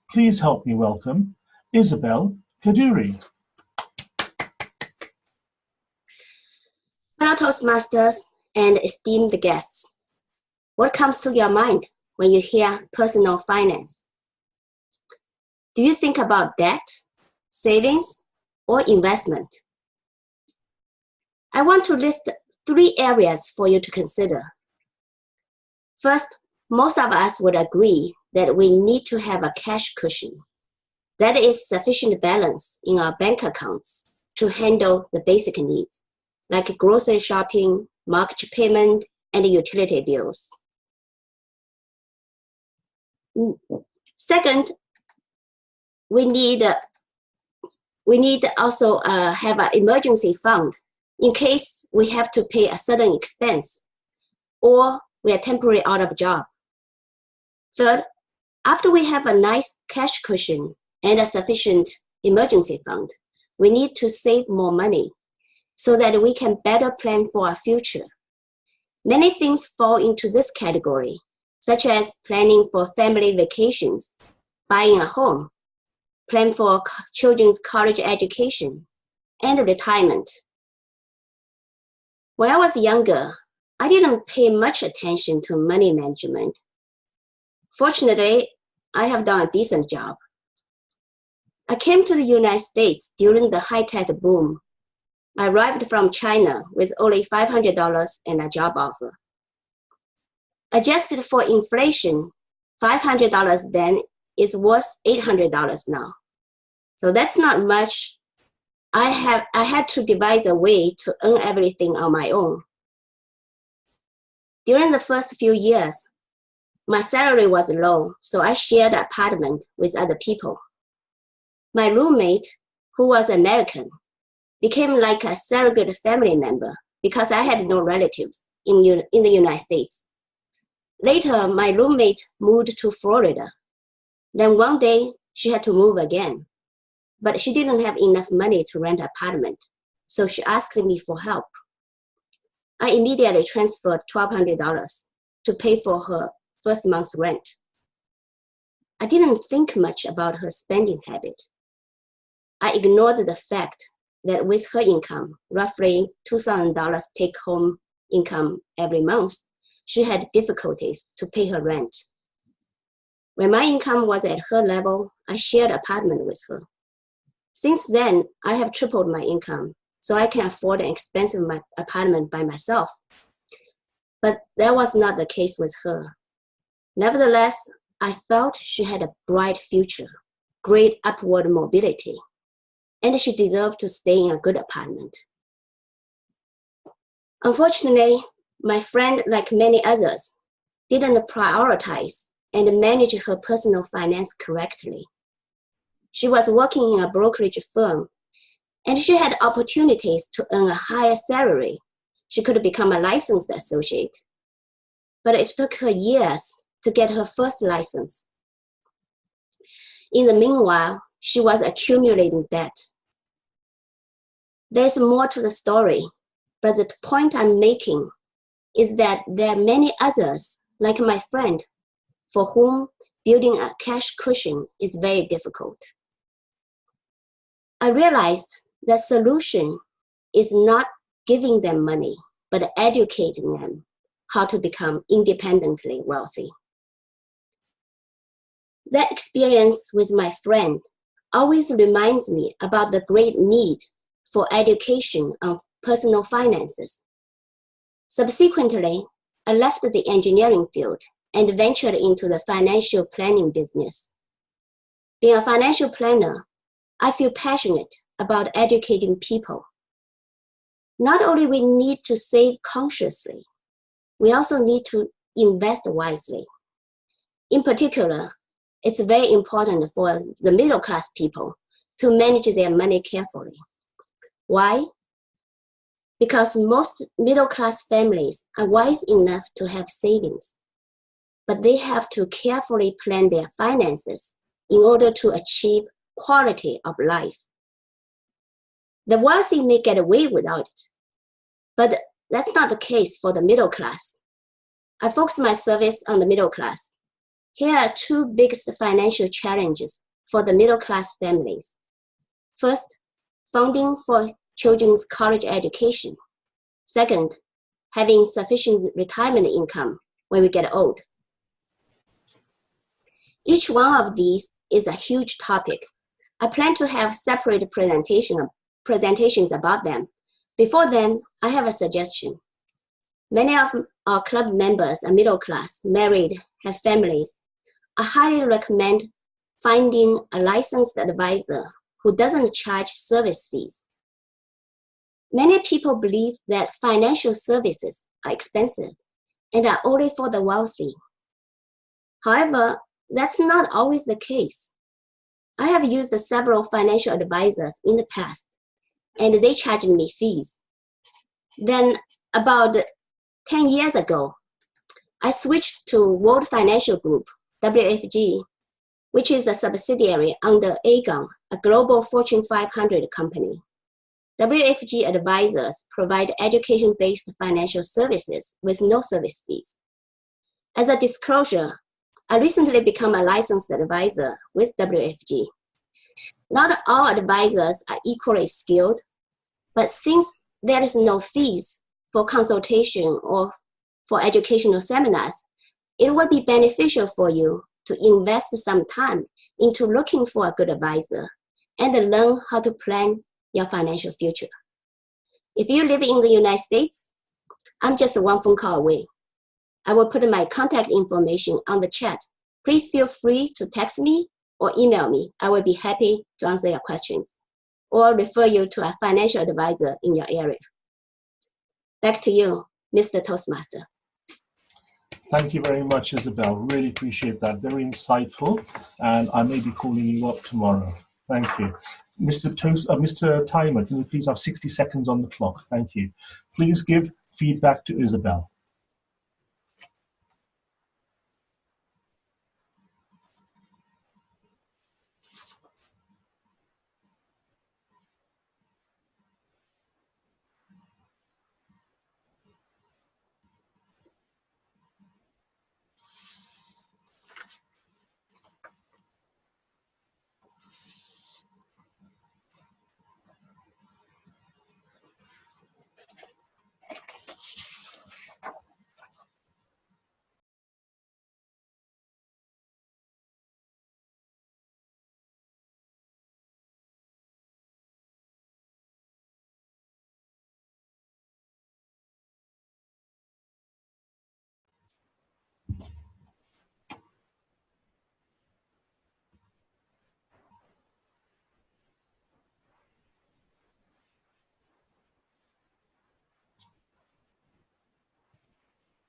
Please help me welcome Isabel Kaduri. Fellow Toastmasters and esteemed guests, what comes to your mind when you hear personal finance? Do you think about debt, savings, or investment? I want to list 3 areas for you to consider. First, most of us would agree that we need to have a cash cushion. That is sufficient balance in our bank accounts to handle the basic needs, like grocery shopping, mortgage payment, and utility bills. Second, we need also have an emergency fund in case we have to pay a sudden expense or we are temporarily out of job. Third, after we have a nice cash cushion and a sufficient emergency fund, we need to save more money so that we can better plan for our future. Many things fall into this category, such as planning for family vacations, buying a home, plan for children's college education, and retirement. When I was younger, I didn't pay much attention to money management. Fortunately, I have done a decent job. I came to the United States during the high-tech boom. I arrived from China with only $500 and a job offer. Adjusted for inflation, $500 then is worth $800 now. So that's not much. I had to devise a way to earn everything on my own. During the first few years, my salary was low, so I shared an apartment with other people. My roommate, who was American, became like a surrogate family member because I had no relatives in the United States. Later, my roommate moved to Florida. Then one day, she had to move again. But she didn't have enough money to rent an apartment, so she asked me for help. I immediately transferred $1,200 to pay for her first month's rent. I didn't think much about her spending habit. I ignored the fact that with her income, roughly $2,000 take-home income every month, she had difficulties to pay her rent. When my income was at her level, I shared an apartment with her. Since then, I have tripled my income, so I can afford an expensive apartment by myself. But that was not the case with her. Nevertheless, I felt she had a bright future, great upward mobility, and she deserved to stay in a good apartment. Unfortunately, my friend, like many others, didn't prioritize and manage her personal finance correctly. She was working in a brokerage firm, and she had opportunities to earn a higher salary. She could become a licensed associate. But it took her years to get her first license. In the meanwhile, she was accumulating debt. There's more to the story, but the point I'm making is that there are many others, like my friend, for whom building a cash cushion is very difficult. I realized the solution is not giving them money, but educating them how to become independently wealthy. That experience with my friend always reminds me about the great need for education on personal finances. Subsequently, I left the engineering field and ventured into the financial planning business. Being a financial planner, I feel passionate about educating people. Not only we need to save consciously, we also need to invest wisely. In particular, it's very important for the middle-class people to manage their money carefully. Why? Because most middle-class families are wise enough to have savings, but they have to carefully plan their finances in order to achieve quality of life. The wealthy may get away without it, but that's not the case for the middle class. I focus my service on the middle class. Here are two biggest financial challenges for the middle class families. First, funding for children's college education. Second, having sufficient retirement income when we get old. Each one of these is a huge topic. I plan to have separate presentations about them. Before then, I have a suggestion. Many of our club members are middle class, married, have families. I highly recommend finding a licensed advisor who doesn't charge service fees. Many people believe that financial services are expensive and are only for the wealthy. However, that's not always the case. I have used several financial advisors in the past, and they charged me fees. Then, about 10 years ago, I switched to World Financial Group, WFG, which is a subsidiary under Aegon, a global Fortune 500 company. WFG advisors provide education-based financial services with no service fees. As a disclosure, I recently became a licensed advisor with WFG. Not all advisors are equally skilled, but since there is no fees for consultation or for educational seminars, it would be beneficial for you to invest some time into looking for a good advisor and learn how to plan your financial future. If you live in the United States, I'm just one phone call away. I will put my contact information on the chat please feel free to text me or email me. I will be happy to answer your questions or refer you to a financial advisor in your area. Back to you, Mr. Toastmaster. Thank you very much, Isabel. Really appreciate that. Very insightful. And I may be calling you up tomorrow. Thank you. Mr. Timer, can we please have 60 seconds on the clock? Thank you. Please give feedback to Isabel.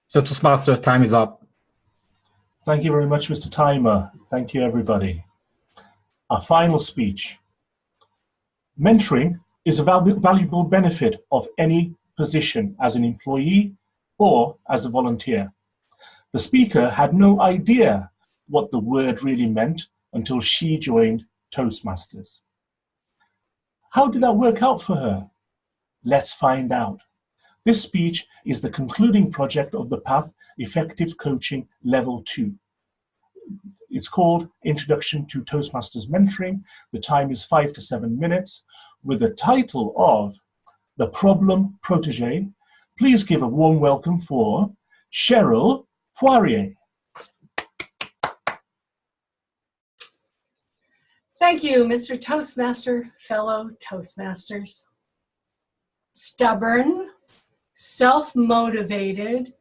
So Toastmaster, time is up. Thank you very much, Mr. Timer. Thank you, everybody. Our final speech. Mentoring is a valuable benefit of any position as an employee or as a volunteer. The speaker had no idea what the word really meant until she joined Toastmasters. How did that work out for her? Let's find out. This speech is the concluding project of the Path Effective Coaching Level 2. It's called Introduction to Toastmasters Mentoring. The time is 5 to 7 minutes with the title of The Problem Protégé. Please give a warm welcome for Sheryl Poirier. Thank you, Mr. Toastmaster, fellow Toastmasters. Stubborn, self-motivated,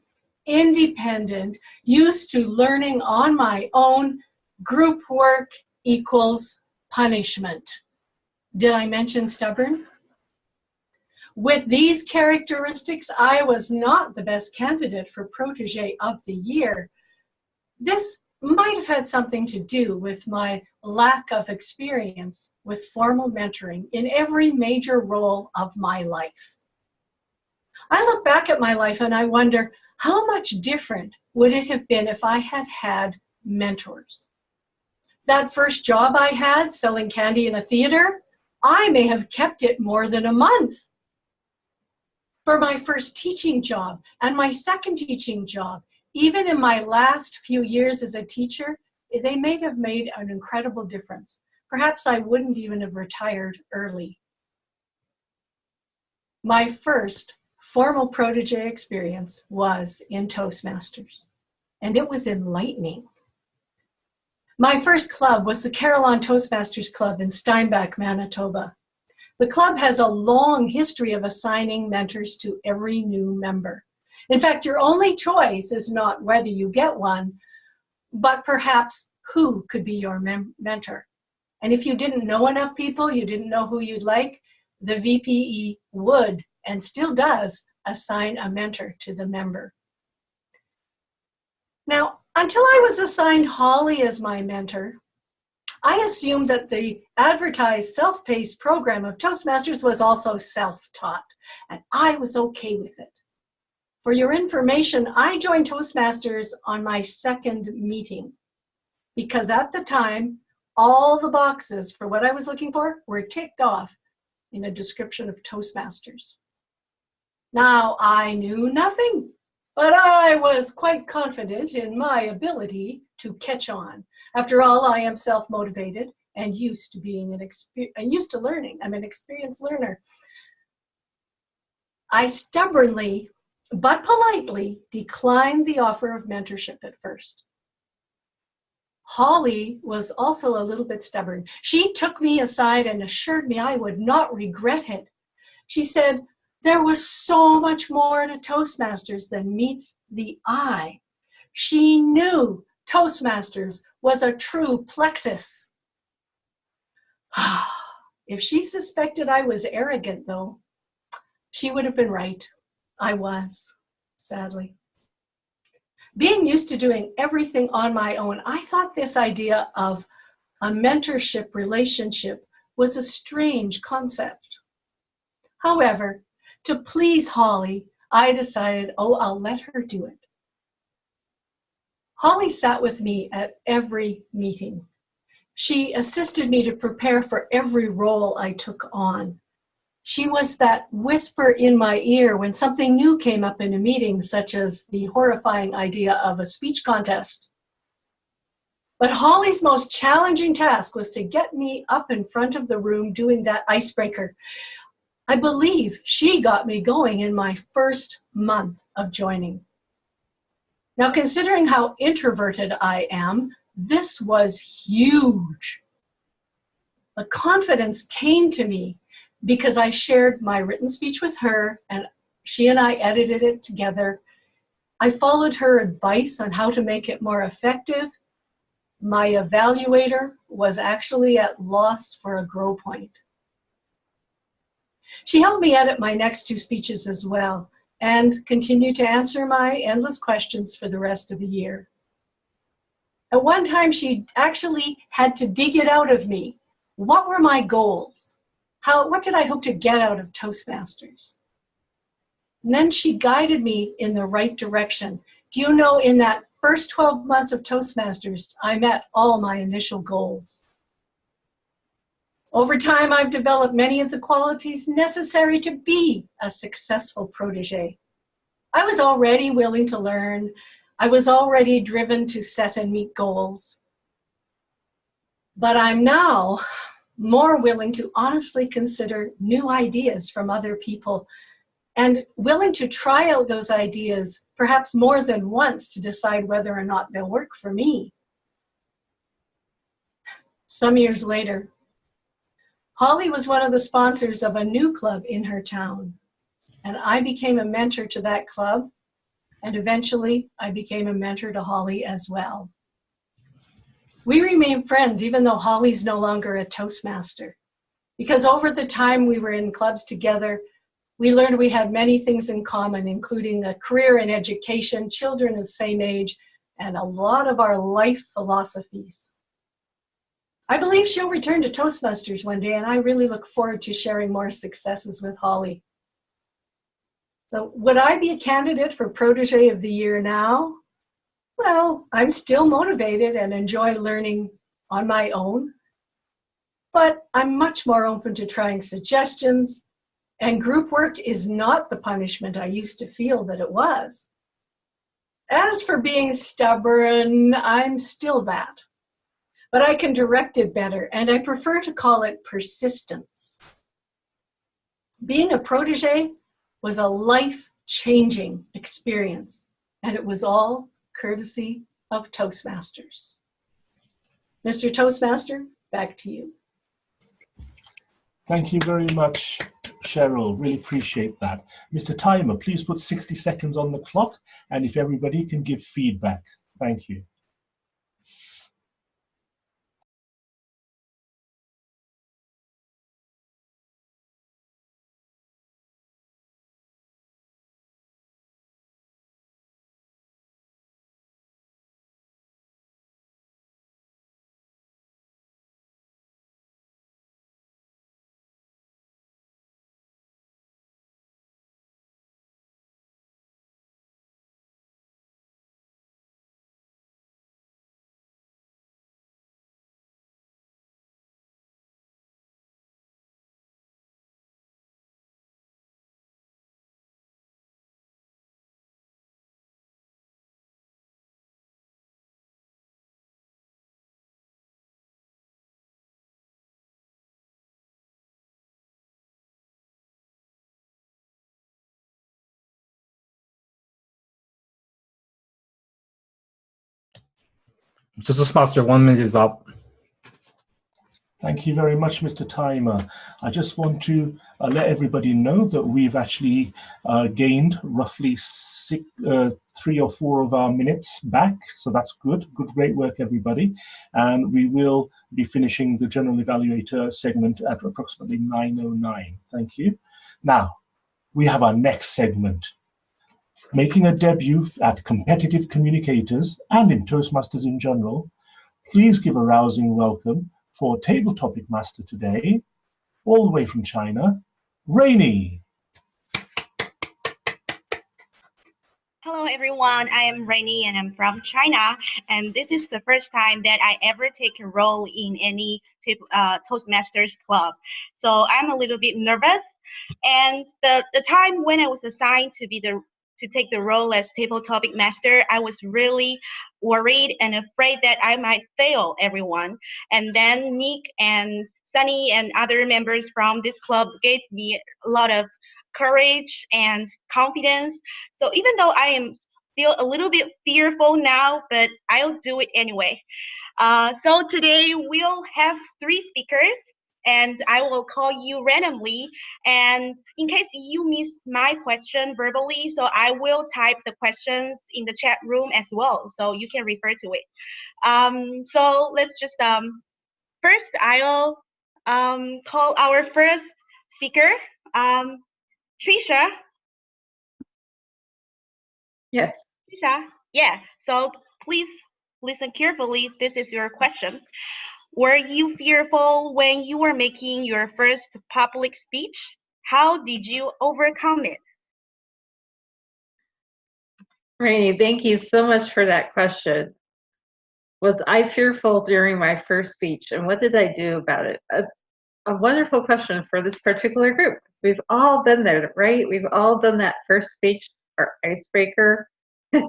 independent, used to learning on my own, group work equals punishment. Did I mention stubborn? With these characteristics, I was not the best candidate for Protégé of the Year. This might have had something to do with my lack of experience with formal mentoring in every major role of my life. I look back at my life and I wonder, how much different would it have been if I had had mentors? That first job I had, selling candy in a theater, I may have kept it more than a month. For my first teaching job and my second teaching job, even in my last few years as a teacher, they may have made an incredible difference. Perhaps I wouldn't even have retired early. My first formal protege experience was in Toastmasters, and it was enlightening. My first club was the Carillon Toastmasters Club in Steinbach, Manitoba. The club has a long history of assigning mentors to every new member. In fact, your only choice is not whether you get one, but perhaps who could be your mentor. And if you didn't know enough people, you didn't know who you'd like, the VPE would, and still does, assign a mentor to the member. Now, until I was assigned Holly as my mentor, I assumed that the advertised self-paced program of Toastmasters was also self-taught, and I was okay with it. For your information, I joined Toastmasters on my second meeting because at the time, all the boxes for what I was looking for were ticked off in a description of Toastmasters. Now, I knew nothing, but I was quite confident in my ability to catch on. After all, I am self-motivated and used to learning. I'm an experienced learner. I stubbornly but politely declined the offer of mentorship at first. Holly was also a little bit stubborn. She took me aside and assured me I would not regret it. She said, there was so much more to Toastmasters than meets the eye. She knew Toastmasters was a true plexus. If she suspected I was arrogant, though, she would have been right. I was, sadly. Being used to doing everything on my own, I thought this idea of a mentorship relationship was a strange concept. However, to please Holly, I decided, I'll let her do it. Holly sat with me at every meeting. She assisted me to prepare for every role I took on. She was that whisper in my ear when something new came up in a meeting, such as the horrifying idea of a speech contest. But Holly's most challenging task was to get me up in front of the room doing that icebreaker. I believe she got me going in my first month of joining. Now, considering how introverted I am, this was huge. The confidence came to me because I shared my written speech with her, and she and I edited it together. I followed her advice on how to make it more effective. My evaluator was actually at loss for a grow point. She helped me edit my next 2 speeches as well, and continued to answer my endless questions for the rest of the year. At one time, she actually had to dig it out of me. What were my goals? What did I hope to get out of Toastmasters? And then she guided me in the right direction. Do you know, in that first 12 months of Toastmasters, I met all my initial goals. Over time, I've developed many of the qualities necessary to be a successful protege. I was already willing to learn. I was already driven to set and meet goals. But I'm now more willing to honestly consider new ideas from other people and willing to try out those ideas perhaps more than once to decide whether or not they'll work for me. Some years later, Holly was one of the sponsors of a new club in her town, and I became a mentor to that club, and eventually I became a mentor to Holly as well. We remain friends even though Holly's no longer a Toastmaster, because over the time we were in clubs together, we learned we had many things in common, including a career in education, children of the same age, and a lot of our life philosophies. I believe she'll return to Toastmasters one day, and I really look forward to sharing more successes with Holly. So would I be a candidate for Protege of the Year now? Well, I'm still motivated and enjoy learning on my own, but I'm much more open to trying suggestions, and group work is not the punishment I used to feel that it was. As for being stubborn, I'm still that. But I can direct it better, and I prefer to call it persistence. Being a protege was a life-changing experience, and it was all courtesy of Toastmasters. Mr. Toastmaster, back to you. Thank you very much, Sheryl. Really appreciate that. Mr. Timer, please put 60 seconds on the clock, and if everybody can give feedback. Thank you. Mr. Toastmaster, 1 minute is up. Thank you very much, Mr. Timer. I just want to let everybody know that we've actually gained roughly 3 or 4 of our minutes back. So that's good. Great work, everybody. And we will be finishing the General Evaluator segment at approximately 9:09. Thank you. Now, we have our next segment. Making a debut at Competitive Communicators and in Toastmasters in general, please give a rousing welcome for Table Topic Master today, all the way from China, Rainy. Hello everyone, I am Rainy and I'm from China, and this is the first time that I ever take a role in any Toastmasters club. So I'm a little bit nervous, and the time when I was assigned to take the role as table topic master, I was really worried and afraid that I might fail everyone. And then Nick and Sunny and other members from this club gave me a lot of courage and confidence. So even though I am still a little bit fearful now, but I'll do it anyway. So today we'll have 3 speakers, and I will call you randomly. And in case you miss my question verbally, so I will type the questions in the chat room as well, so you can refer to it. So let's just, first I'll call our first speaker, Tricia. Yes. Tricia, yeah, so please listen carefully. This is your question. Were you fearful when you were making your first public speech? How did you overcome it? Rainy, thank you so much for that question. Was I fearful during my first speech, and what did I do about it? That's a wonderful question for this particular group. We've all been there, right? We've all done that first speech or icebreaker.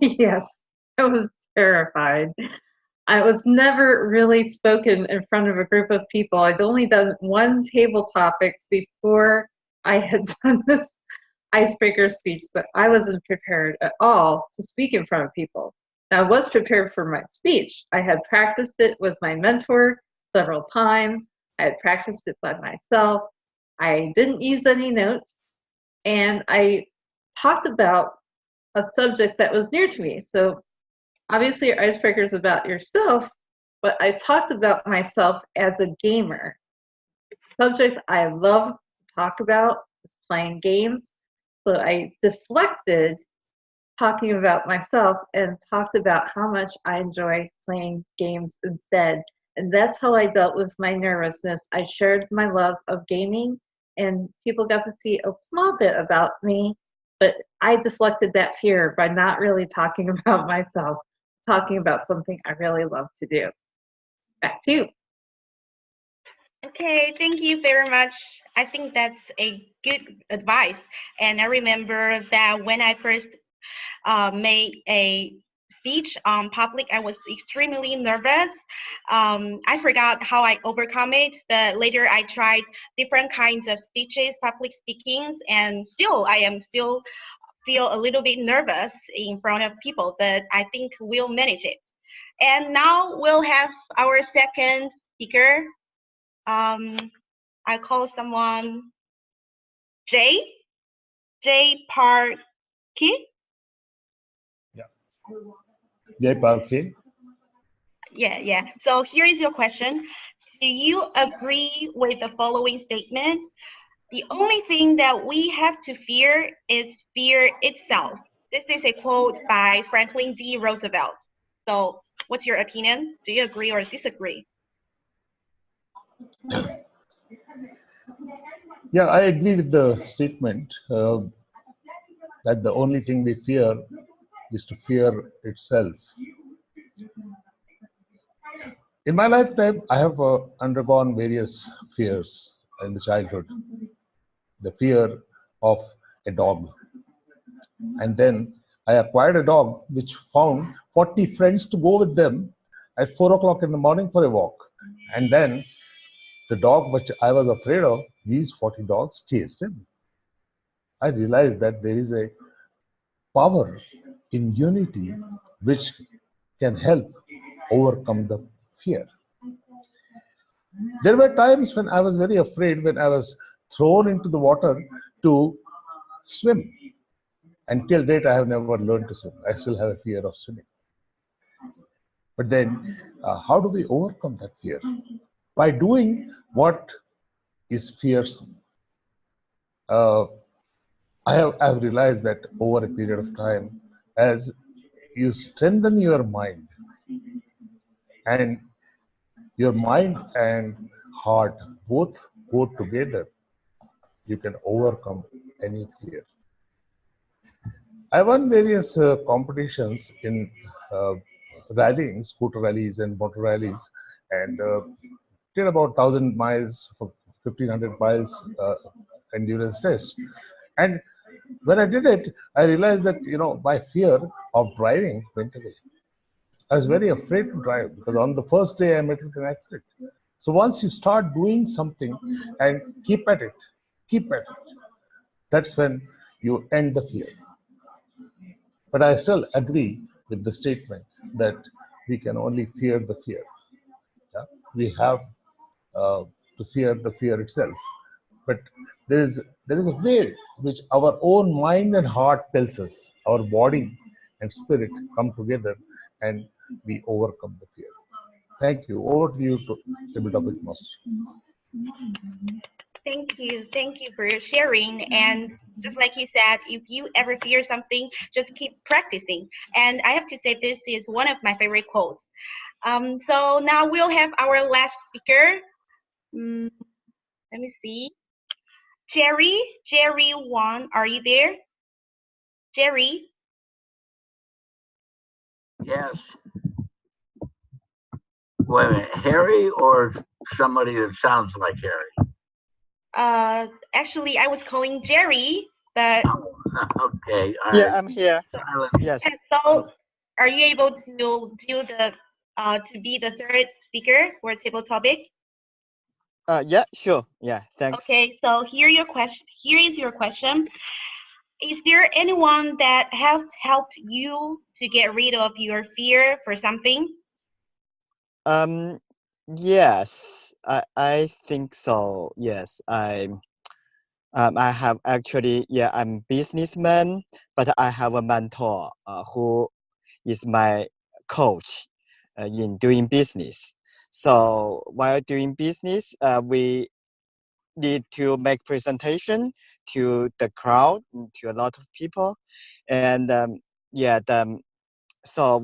Yes, I was terrified. I was never really spoken in front of a group of people. I'd only done 1 table topics before I had done this icebreaker speech, so I wasn't prepared at all to speak in front of people. Now, I was prepared for my speech. I had practiced it with my mentor several times. I had practiced it by myself. I didn't use any notes, and I talked about a subject that was near to me. So obviously your icebreaker is about yourself, but I talked about myself as a gamer. Subject I love to talk about is playing games. So I deflected talking about myself and talked about how much I enjoy playing games instead. And that's how I dealt with my nervousness. I shared my love of gaming, and people got to see a small bit about me, but I deflected that fear by not really talking about myself, talking about something I really love to do. Back to you. Okay, thank you very much. I think that's a good advice. And I remember that when I first made a speech on public, I was extremely nervous. I forgot how I overcome it, but later I tried different kinds of speeches, public speakings, and I am still feel a little bit nervous in front of people, but I think we'll manage it. And now we'll have our second speaker. I call someone Jay Parkey. Jay Parkey. Yeah. So here is your question. Do you agree with the following statement? The only thing that we have to fear is fear itself. This is a quote by Franklin D. Roosevelt. So what's your opinion? Do you agree or disagree? Yeah, I agree with the statement that the only thing we fear is to fear itself. In my lifetime, I have undergone various fears in the childhood. The fear of a dog. And then I acquired a dog which found 40 friends to go with them at 4 o'clock in the morning for a walk. And then the dog which I was afraid of, these 40 dogs chased him. I realized that there is a power in unity which can help overcome the fear. There were times when I was very afraid when I was thrown into the water to swim. Until date, I have never learned to swim. I still have a fear of swimming. But then, how do we overcome that fear? By doing what is fearsome. I have realized that over a period of time, as you strengthen your mind, and your mind and heart both go together, you can overcome any fear. I won various competitions in rallying, scooter rallies and motor rallies, and did about 1,000 miles, 1,500 miles endurance test. And when I did it, I realized that, my fear of driving went away. I was very afraid to drive because on the first day I met with an accident. So once you start doing something and keep at it, that's when you end the fear. But I still agree with the statement that we can only fear the fear. Yeah? We have to fear the fear itself. But there is a way which our own mind and heart tells us, our body and spirit come together and we overcome the fear. Thank you. Over to you, Table Topic Master. Thank you for your sharing. And just like you said, if you ever fear something, just keep practicing. And I have to say, this is one of my favorite quotes. So now we'll have our last speaker. Let me see. Jerry Wang, are you there? Jerry? Yes. Wait a minute, Harry or somebody that sounds like Harry? Actually, I was calling Jerry, but... Okay. Yeah, I'm here. Yes. So, are you able to do to be the third speaker for table topic? Yeah, sure. Yeah, thanks. Okay, so here is your question. Is there anyone that have helped you to get rid of your fear for something? Yes, I think so. Yes, I have actually, yeah, I'm businessman, but I have a mentor who is my coach in doing business. So while doing business, we need to make presentation to the crowd, to a lot of people, and so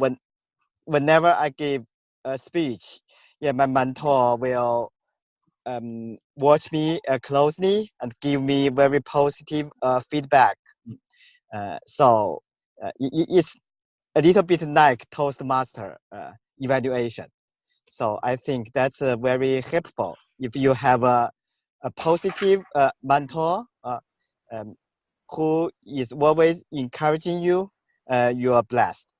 whenever I give a speech, yeah, my mentor will watch me closely and give me very positive feedback. So it's a little bit like Toastmaster evaluation. So I think that's very helpful. If you have a positive mentor who is always encouraging you, you are blessed.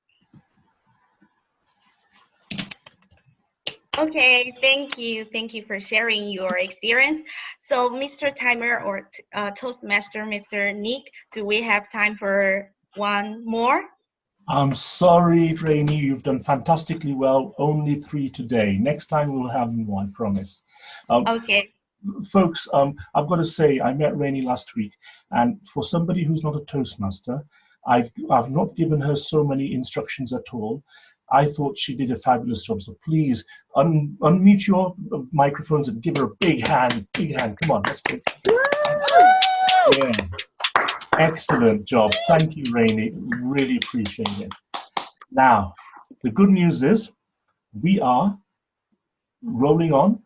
Okay, thank you. Thank you for sharing your experience. So, Mr. Timer or Toastmaster, Mr. Nick, do we have time for one more? I'm sorry, Rainey, you've done fantastically well. Only 3 today. Next time we'll have more, I promise. Okay. Folks, I've got to say, I met Rainey last week, and for somebody who's not a Toastmaster, I've not given her so many instructions at all. I thought she did a fabulous job. So please unmute your microphones and give her a big hand. Big hand. Come on, let's go. Yeah. Excellent job. Thank you, Rainey. Really appreciate it. Now, the good news is we are rolling on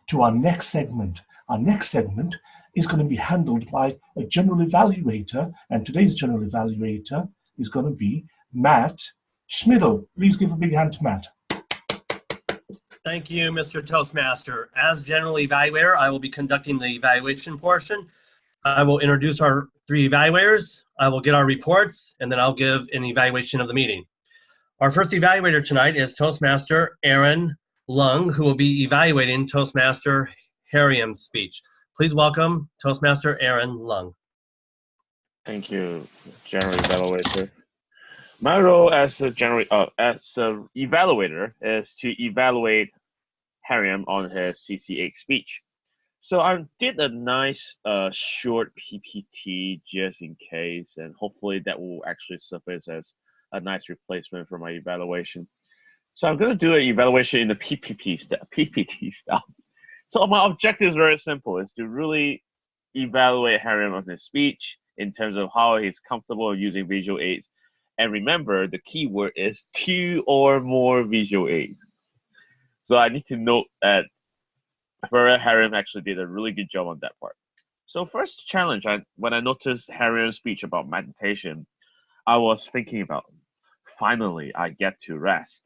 to our next segment. Our next segment is going to be handled by a general evaluator, and today's general evaluator is going to be Matt Schmidl. Please give a big hand to Matt. Thank you, Mr. Toastmaster. As general evaluator, I will be conducting the evaluation portion. I will introduce our 3 evaluators, I will get our reports, and then I'll give an evaluation of the meeting. Our first evaluator tonight is Toastmaster Aaron Leung, who will be evaluating Toastmaster Harium's speech. Please welcome Toastmaster Aaron Leung. Thank you, General Evaluator. My role as a evaluator is to evaluate Harium on his CC8 speech. So I did a nice short PPT just in case, and hopefully that will actually surface as a nice replacement for my evaluation. So I'm going to do an evaluation in the PPT style. So my objective is very simple: is to really evaluate Hariam on his speech in terms of how he's comfortable using visual aids. And remember, the key word is 2 or more visual aids. So I need to note that Hariam actually did a really good job on that part. So first challenge, when I noticed Hariam's speech about meditation, I was thinking about, finally, I get to rest.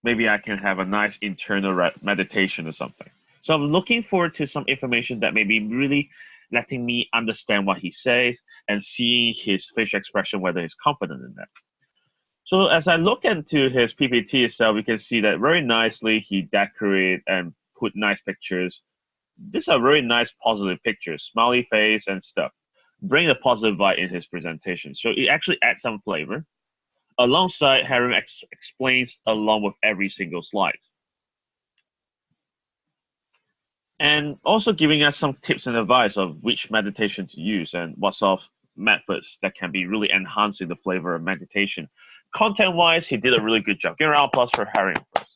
Maybe I can have a nice internal meditation or something. So I'm looking forward to some information that may be really letting me understand what he says and seeing his facial expression, whether he's confident in that. So as I look into his PPT itself, we can see that very nicely he decorated and put nice pictures. These are very nice positive pictures, smiley face and stuff. Bring a positive vibe in his presentation. So it actually adds some flavor. Alongside, Hariam explains along with every single slide. And also giving us some tips and advice of which meditation to use and what sort of methods that can be really enhancing the flavor of meditation. Content-wise, he did a really good job. Give a round of applause for Hariam first.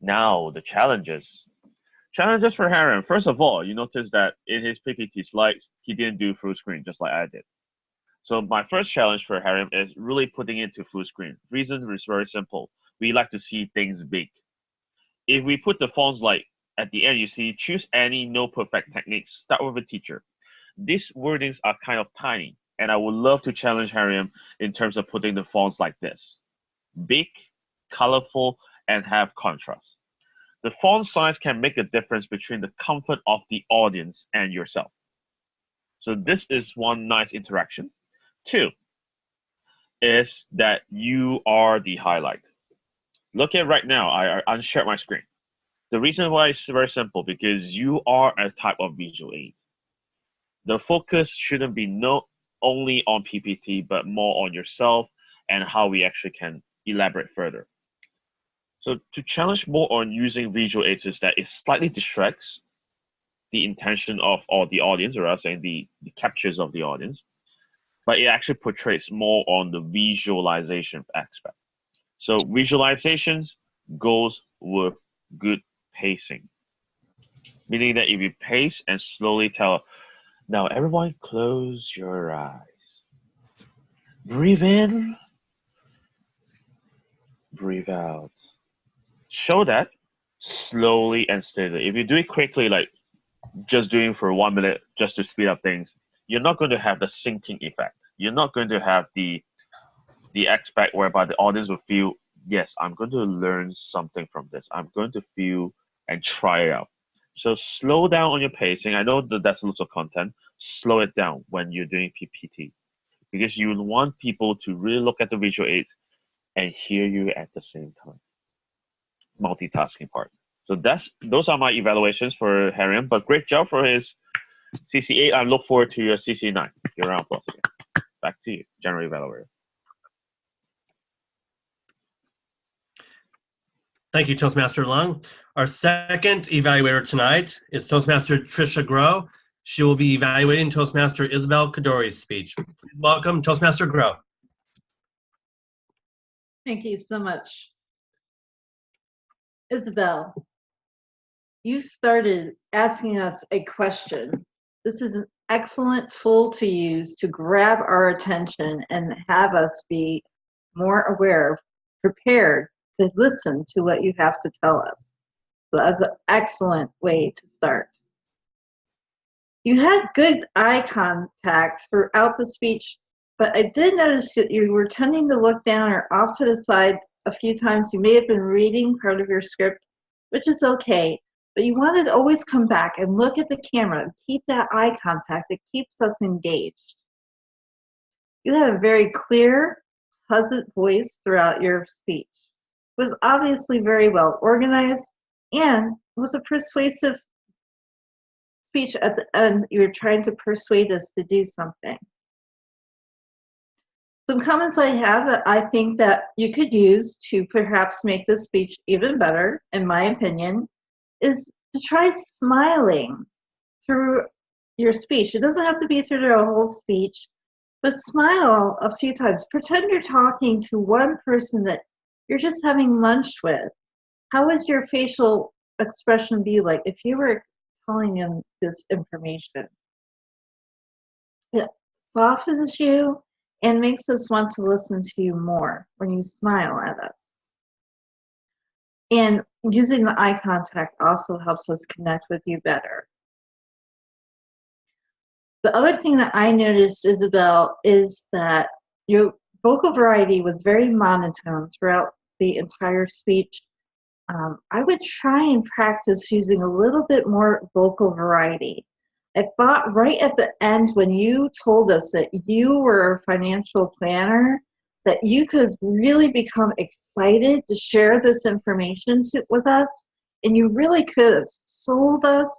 Now, the challenges. Challenges for Hariam. First of all, you notice that in his PPT slides, he didn't do full screen, just like I did. So my first challenge for Hariam is really putting it to full screen. Reason is very simple. We like to see things big. If we put the fonts like at the end, you see, choose any no perfect technique, start with a teacher. These wordings are kind of tiny, and I would love to challenge Hariam in terms of putting the fonts like this. Big, colorful, and have contrast. The font size can make a difference between the comfort of the audience and yourself. So this is one nice interaction. 2 is that you are the highlight. Look at right now, I unshared my screen. The reason why is very simple, because you are a type of visual aid. The focus shouldn't be not only on PPT, but more on yourself and how we actually can elaborate further. So to challenge more on using visual aids is that it slightly distracts the intention of all the audience, or else saying the captures of the audience, but it actually portrays more on the visualization aspect. So visualizations goes with good pacing, meaning that if you pace and slowly tell, now everyone close your eyes, breathe in, breathe out. Show that slowly and steadily. If you do it quickly, like just doing for 1 minute just to speed up things, you're not going to have the sinking effect. You're not going to have the aspect whereby the audience will feel, yes, I'm going to learn something from this. I'm going to feel and try it out. So slow down on your pacing. I know that that's lots of content. Slow it down when you're doing PPT, because you want people to really look at the visual aids and hear you at the same time. Multitasking part. So those are my evaluations for Hariam, but great job for his CC8. I look forward to your CC9. Your round of applause again. Back to you, General Evaluator. Thank you, Toastmaster Leung. Our second evaluator tonight is Toastmaster Tricia Grow. She will be evaluating Toastmaster Isabel Kadori's speech. Please welcome Toastmaster Grow. Thank you so much. Isabel, you started asking us a question. This is an excellent tool to use to grab our attention and have us be more aware, prepared to listen to what you have to tell us. So that's an excellent way to start. You had good eye contact throughout the speech, but I did notice that you were tending to look down or off to the side a few times. You may have been reading part of your script, which is okay, but you want to always come back and look at the camera and keep that eye contact. It keeps us engaged. You had a very clear, pleasant voice throughout your speech. It was obviously very well organized, and it was a persuasive speech at the end. You were trying to persuade us to do something. Some comments I have that I think that you could use to perhaps make this speech even better, in my opinion, is to try smiling through your speech. It doesn't have to be through the whole speech, but smile a few times. Pretend you're talking to one person that you're just having lunch with. How would your facial expression be like if you were telling him this information? It softens you and makes us want to listen to you more when you smile at us. And using the eye contact also helps us connect with you better. The other thing that I noticed, Isabel, is that your vocal variety was very monotone throughout the entire speech. I would try and practice using a little bit more vocal variety. I thought right at the end when you told us that you were a financial planner, that you could really become excited to share this information with us, and you really could have sold us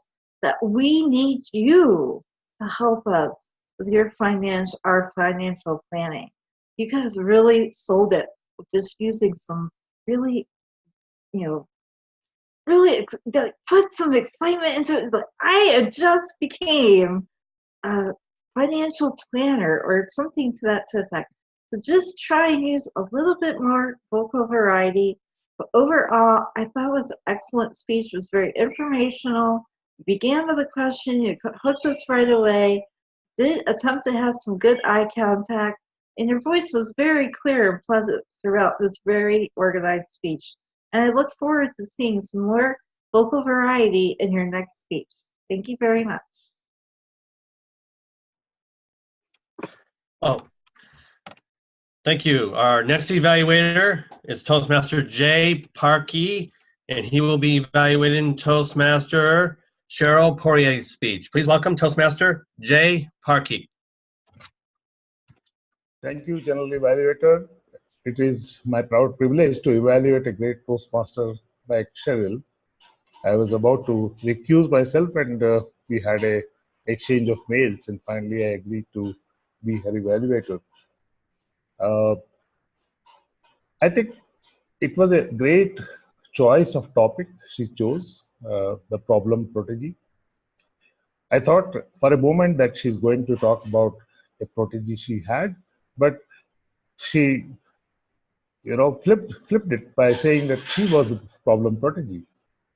that we need you to help us with our financial planning. You guys really sold it with just using some really, really put some excitement into it. Like, I just became a financial planner or something to that effect. So just try and use a little bit more vocal variety. But overall, I thought it was an excellent speech. It was very informational. You began with a question. You hooked us right away. Did attempt to have some good eye contact. And your voice was very clear and pleasant throughout this very organized speech. And I look forward to seeing some more vocal variety in your next speech. Thank you very much. Oh, thank you. Our next evaluator is Toastmaster Jay Parkey, and he will be evaluating Toastmaster Sheryl Poirier's speech. Please welcome Toastmaster Jay Parkey. Thank you, General Evaluator. It is my proud privilege to evaluate a great Toastmaster like Sheryl. I was about to recuse myself, and we had a exchange of mails, and finally I agreed to be her evaluator. I think it was a great choice of topic she chose, the problem protege. I thought for a moment that she's going to talk about a protege she had, but she flipped it by saying that she was the problem protege.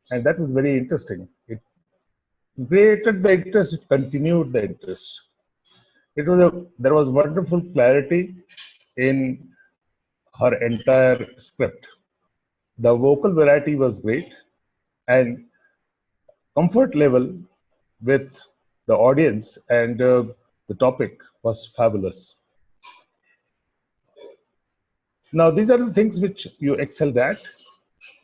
And that was very interesting. It created the interest, it continued the interest. There was wonderful clarity in her entire script. The vocal variety was great, and comfort level with the audience and the topic was fabulous. Now, these are the things which you excelled at.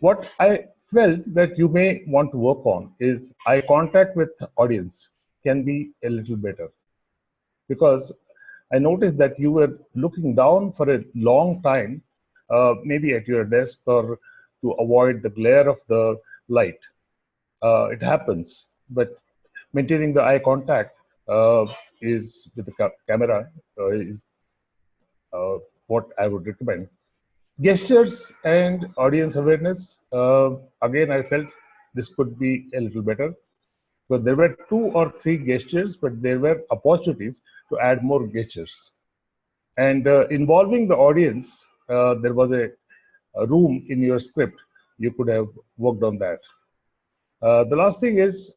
What I felt that you may want to work on is eye contact with the audience can be a little better, because I noticed that you were looking down for a long time, maybe at your desk or to avoid the glare of the light. It happens, but maintaining the eye contact is with the camera is what I would recommend. Gestures and audience awareness, again, I felt this could be a little better. So there were 2 or 3 gestures, but there were opportunities to add more gestures. And involving the audience, there was a room in your script. You could have worked on that. The last thing is,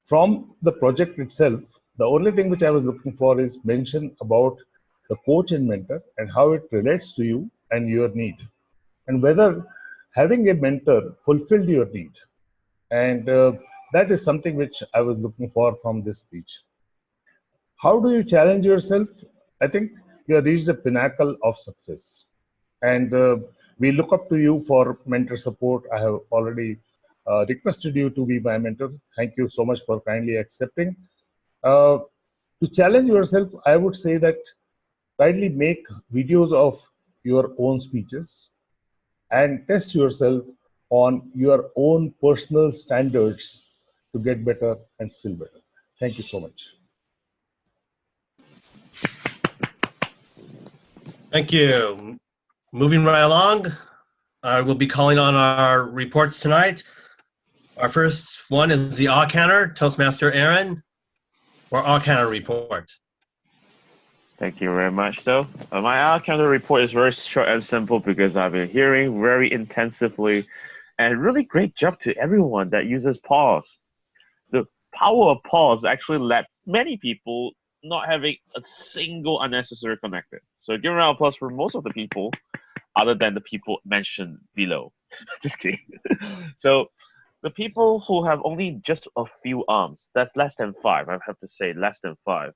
from the project itself, the only thing which I was looking for is mention about the coach and mentor and how it relates to you and your need, and whether having a mentor fulfilled your need. And that is something which I was looking for from this speech. How do you challenge yourself? I think you have reached the pinnacle of success. And we look up to you for mentor support. I have already requested you to be my mentor. Thank you so much for kindly accepting. To challenge yourself, I would say that kindly make videos of your own speeches and test yourself on your own personal standards to get better and still better. Thank you so much. Thank you. Moving right along, I will be calling on our reports tonight. Our first one is the awe counter, Toastmaster Aaron, or awe counter report. Thank you very much, though. My awe counter report is very short and simple because I've been hearing very intensively, and really great job to everyone that uses pause. The power of pause actually led many people not having a single unnecessary connector. So give a round of applause for most of the people, other than the people mentioned below. Just kidding. So the people who have only just a few arms, that's less than 5, I have to say less than 5,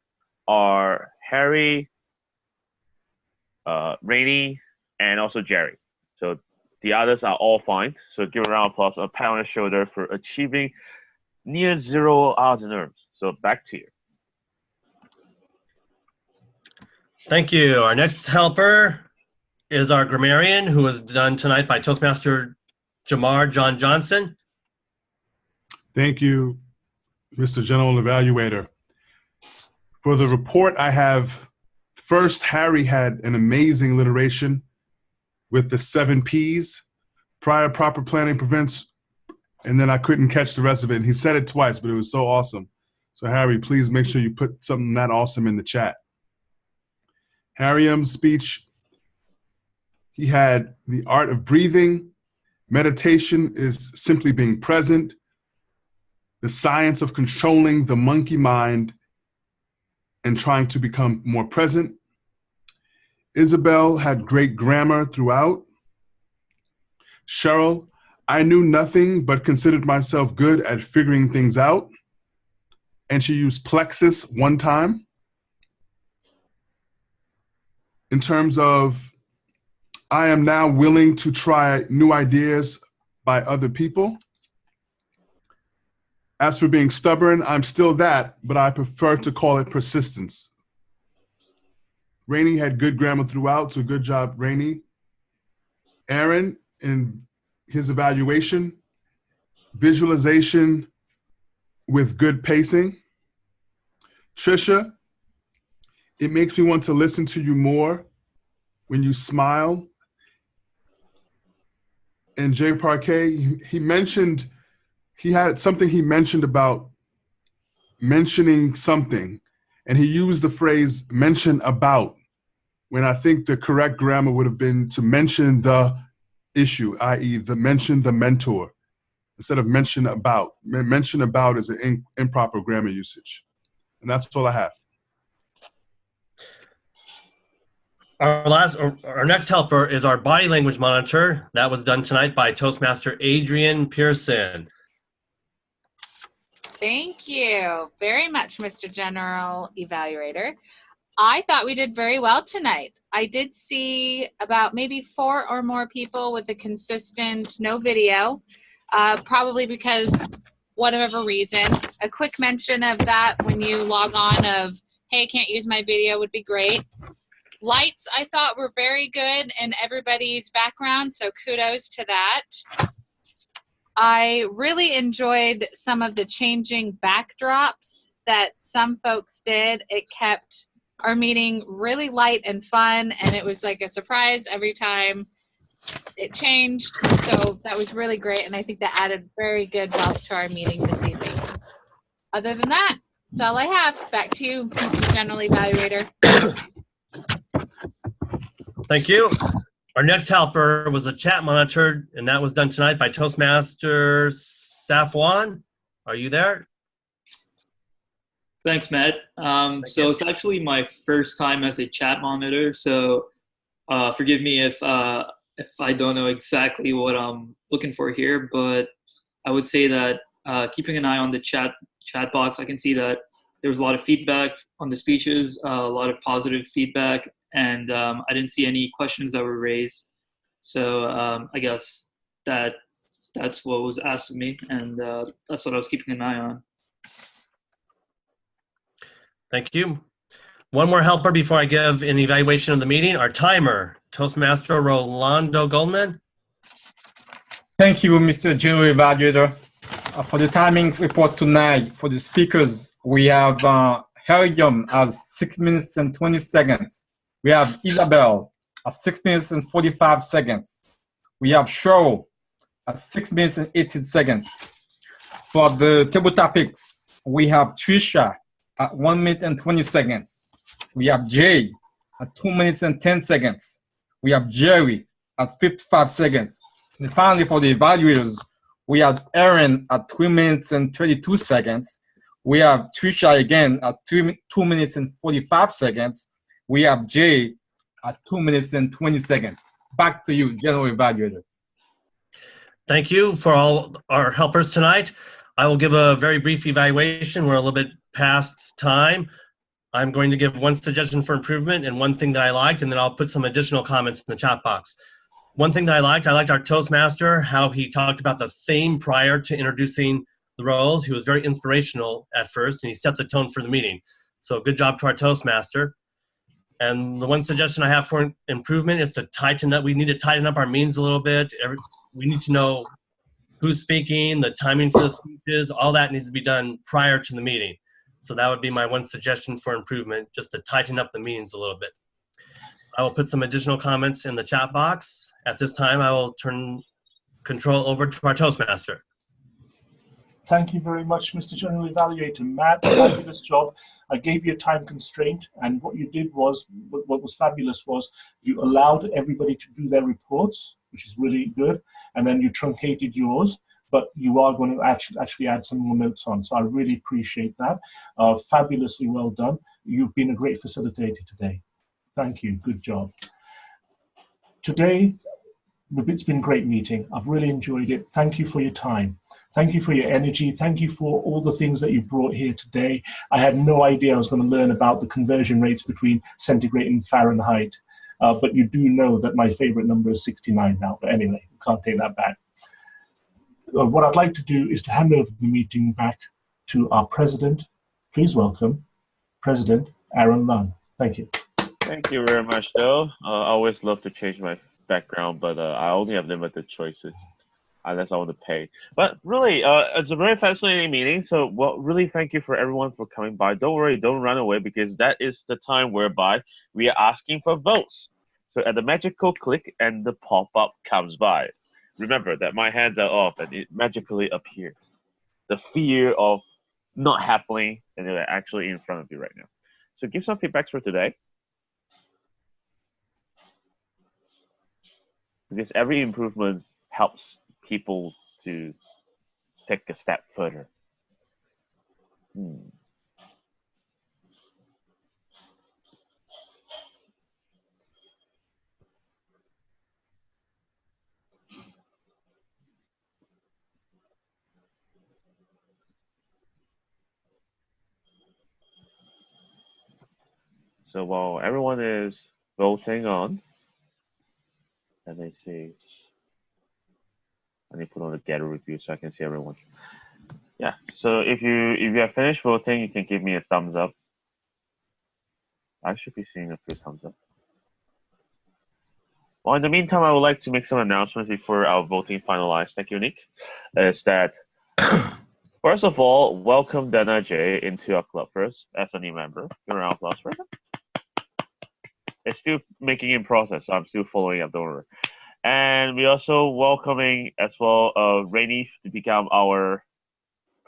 are Harry, Rainey, and also Jerry. So the others are all fine. So give a round of applause, a pat on the shoulder for achieving near 0 odds and ends. So back to you. Thank you. Our next helper is our grammarian, who was done tonight by Toastmaster Jamar John Johnson. Thank you, Mr. General Evaluator. For the report, I have first, Harry had an amazing alliteration with the 7 Ps. Prior proper planning prevents, and then I couldn't catch the rest of it. And he said it twice, but it was so awesome. So Harry, please make sure you put something that awesome in the chat. Harry's speech, he had the art of breathing. Meditation is simply being present. The science of controlling the monkey mind and trying to become more present. Isabel had great grammar throughout. Sheryl, I knew nothing but considered myself good at figuring things out. And she used plexus 1 time. In terms of, I am now willing to try new ideas by other people. As for being stubborn, I'm still that, but I prefer to call it persistence. Rainey had good grammar throughout, so good job, Rainey. Aaron, in his evaluation, visualization with good pacing. Tricia, it makes me want to listen to you more when you smile. And Jay Parquet, he had something he mentioned about mentioning something, and he used the phrase mention about, when I think the correct grammar would have been to mention the issue, i.e. mention the mentor, instead of mention about. Mention about is an improper grammar usage. And that's all I have. Our next helper is our body language monitor. That was done tonight by Toastmaster Adrian Pearson. Thank you very much, Mr. General Evaluator. I thought we did very well tonight. I did see about maybe 4 or more people with a consistent no video, probably because whatever reason. A quick mention of that when you log on of, hey, can't use my video would be great. Lights, I thought, were very good in everybody's background, so kudos to that. I really enjoyed some of the changing backdrops that some folks did. It kept our meeting really light and fun, and it was like a surprise every time it changed. So that was really great, and I think that added very good wealth to our meeting this evening. Other than that, that's all I have. Back to you, Mr. General Evaluator. Thank you. Our next helper was a chat monitor, and that was done tonight by Toastmaster Safwan. Are you there? Thanks, Matt. So it's actually my first time as a chat monitor, so forgive me if I don't know exactly what I'm looking for here, but I would say that keeping an eye on the chat box, I can see that there was a lot of feedback on the speeches, a lot of positive feedback, and I didn't see any questions that were raised. So I guess that's what was asked of me, and that's what I was keeping an eye on. Thank you. One more helper before I give an evaluation of the meeting. Our timer, Toastmaster Rolando Goldman. Thank you, Mr. General Evaluator. For the timing report tonight, for the speakers, we have Helium as 6 minutes and 20 seconds. We have Isabel at 6 minutes and 45 seconds. We have Sheryl at 6 minutes and 18 seconds. For the table topics, we have Tricia at 1 minute and 20 seconds. We have Jay at 2 minutes and 10 seconds. We have Jerry at 55 seconds. And finally, for the evaluators, we have Aaron at 3 minutes and 32 seconds. We have Tricia again at 2 minutes and 45 seconds. We have Jay at 2 minutes and 20 seconds. Back to you, General Evaluator. Thank you for all our helpers tonight. I will give a very brief evaluation. We're a little bit past time. I'm going to give one suggestion for improvement and one thing that I liked, and then I'll put some additional comments in the chat box. One thing that I liked our Toastmaster, how he talked about the theme prior to introducing the roles. He was very inspirational at first, and he set the tone for the meeting. So good job to our Toastmaster. And the one suggestion I have for improvement is to tighten up. We need to tighten up our meetings a little bit. We need to know who's speaking, the timing for the speeches, all that needs to be done prior to the meeting. So that would be my one suggestion for improvement, just to tighten up the meetings a little bit. I will put some additional comments in the chat box. At this time, I will turn control over to our Toastmaster. Thank you very much, Mr. General Evaluator. Matt, fabulous job. I gave you a time constraint, and what you did was, what was fabulous was you allowed everybody to do their reports, which is really good, and then you truncated yours, but you are going to actually add some more notes on, so I really appreciate that. Fabulously well done. You've been a great facilitator today. Thank you, good job. Today, it's been a great meeting. I've really enjoyed it. Thank you for your time. Thank you for your energy. Thank you for all the things that you brought here today. I had no idea I was going to learn about the conversion rates between centigrade and Fahrenheit, but you do know that my favorite number is 69 now. But anyway, we can't take that back. What I'd like to do is to hand over the meeting back to our president. Please welcome President Aaron Leung. Thank you. Thank you very much, though. I always love to change my background, but I only have limited choices unless I want to pay. But really, it's a very fascinating meeting. So, well, really thank you for everyone for coming by. Don't worry, don't run away, because that is the time whereby we are asking for votes. So at the magical click and the pop-up comes by. Remember that my hands are off and it magically appears. The fear of not happening, and they're actually in front of you right now. So give some feedbacks for today. Because every improvement helps people to take a step further. So while everyone is voting on, let me see. Let me put on the get a review so I can see everyone. Yeah. So if you have finished voting, you can give me a thumbs up. I should be seeing a few thumbs up. Well, in the meantime, I would like to make some announcements before our voting finalized. Thank you, Nick. Is that first of all, welcome Dana J into our club first as a new member. Give a round of applause for them. It's still making in process, so I'm still following up, don't worry. And we also welcoming as well Rainy to become our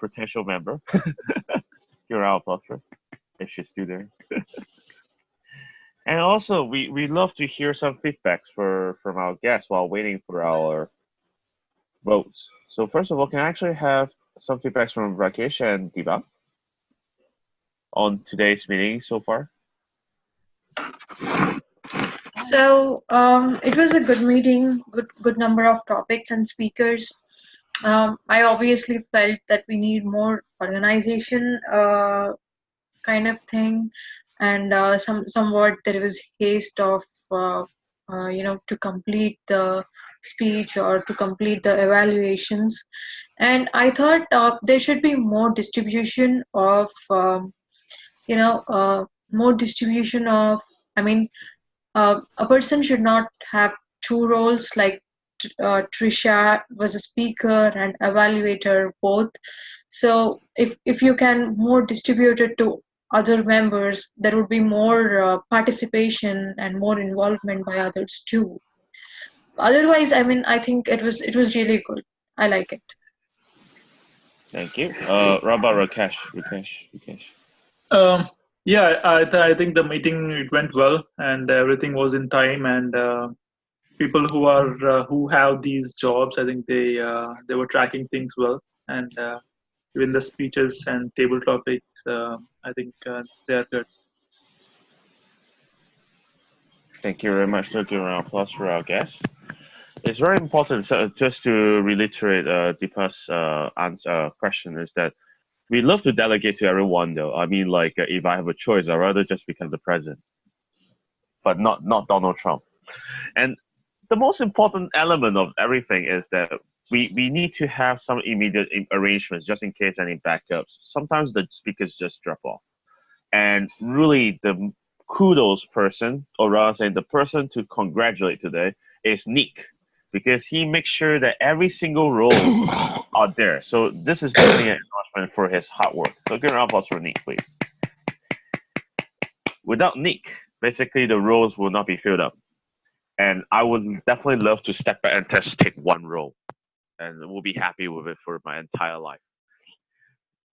potential member. Give a round of applause for her, if she's still there. And also, we love to hear some feedbacks from our guests while waiting for our votes. So first of all, can I actually have some feedbacks from Rakesh and Diva on today's meeting so far? So it was a good meeting, good number of topics and speakers. I obviously felt that we need more organization kind of thing, and somewhat there was haste of to complete the speech or to complete the evaluations. And I thought there should be more distribution of a person should not have two roles, like Tricia was a speaker and evaluator both. So if you can more distribute it to other members, there would be more participation and more involvement by others too. Otherwise, I think it was really good. I like it. Thank you. Rabba Rakesh. Yeah, I think the meeting it went well, and everything was in time. And people who have these jobs, I think they were tracking things well, and even the speeches and table topics, I think they are good. Thank you very much. So give a round of applause for our guests. It's very important, so just to reiterate Deepa's question, is that we love to delegate to everyone, though. I mean, like, if I have a choice, I'd rather just become the president, but not Donald Trump. And the most important element of everything is that we need to have some immediate arrangements just in case any backups. Sometimes the speakers just drop off. And really, the kudos person, or rather saying the person to congratulate today, is Nick, because he makes sure that every single role are there. So this is definitely an acknowledgement for his hard work. So give a round of applause for Nick, please. Without Nick, basically the roles will not be filled up. And I would definitely love to step back and just take one role, and we'll be happy with it for my entire life.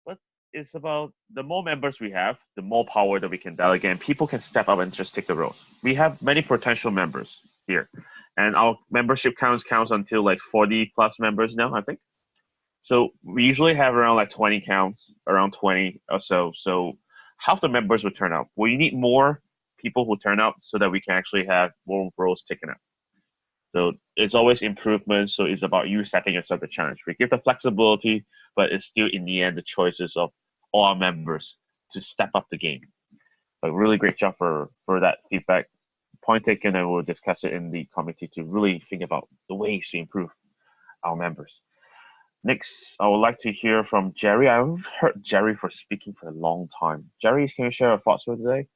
But it's about the more members we have, the more power that we can delegate, and people can step up and just take the roles. We have many potential members here, and our membership counts until like 40 plus members now, I think. So we usually have around like 20 counts, around 20 or so. So half the members will turn out. We need more people who turn out so that we can actually have more roles taken up. So it's always improvement. So it's about you setting yourself the challenge. We give the flexibility, but it's still in the end the choices of all our members to step up the game. But really great job for that feedback. Point taken, and we'll discuss it in the committee to really think about the ways to improve our members. Next, I would like to hear from Jerry. I've heard Jerry for speaking for a long time. Jerry, can you share your thoughts for today?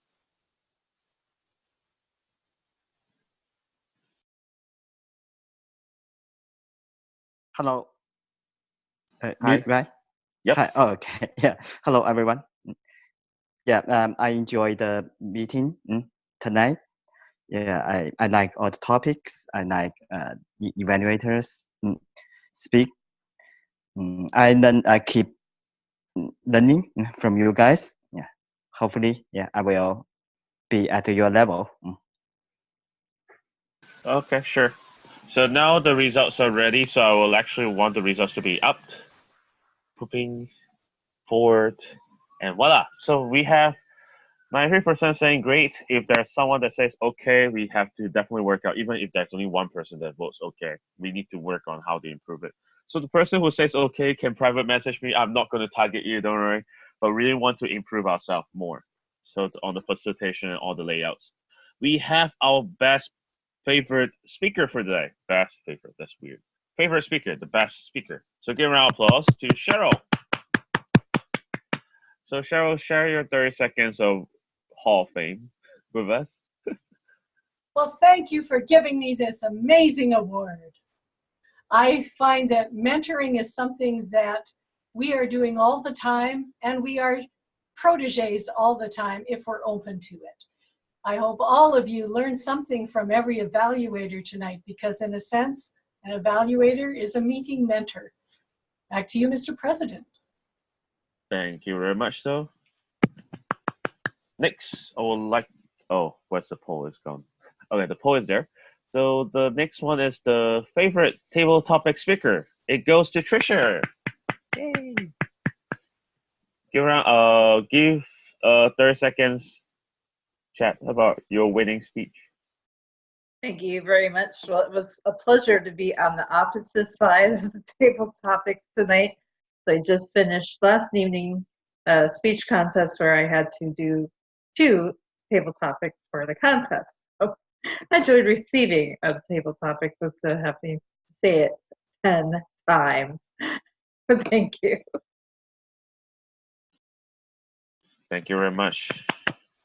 Hello. Hi. Me, right? Yep. Hi. Oh, okay. Yeah. Hello, everyone. Yeah. I enjoyed the meeting tonight. Yeah. I like all the topics. I like the evaluators speak. I keep learning from you guys. Yeah. Hopefully, yeah, I will be at your level. Okay, sure. So now the results are ready. So I will actually want the results to be up, moving forward, and voila. So we have 93% saying great. If there's someone that says okay, we have to definitely work out. Even if there's only one person that votes okay, we need to work on how to improve it. So the person who says okay can private message me. I'm not going to target you, don't worry, but really want to improve ourselves more. So on the facilitation and all the layouts, we have our best favorite speaker for today. Best favorite, that's weird. Favorite speaker, the best speaker. So give a round of applause to Sheryl. So Sheryl, share your 30 seconds of Hall of Fame with us. Well, thank you for giving me this amazing award. I find that mentoring is something that we are doing all the time, and we are proteges all the time if we're open to it. I hope all of you learn something from every evaluator tonight, because in a sense, an evaluator is a meeting mentor. Back to you, Mr. President. Thank you very much, though. Next, I would like, oh, where's the poll? It's gone. Okay, the poll is there. So the next one is the favorite table topic speaker. It goes to Tricia. Yay. Give 30 seconds chat about your winning speech. Thank you very much. Well, it was a pleasure to be on the opposite side of the table topics tonight. So I just finished last evening speech contest where I had to do 2 table topics for the contest. So I enjoyed receiving a table topic, so having to say it 10 times. Thank you. Thank you very much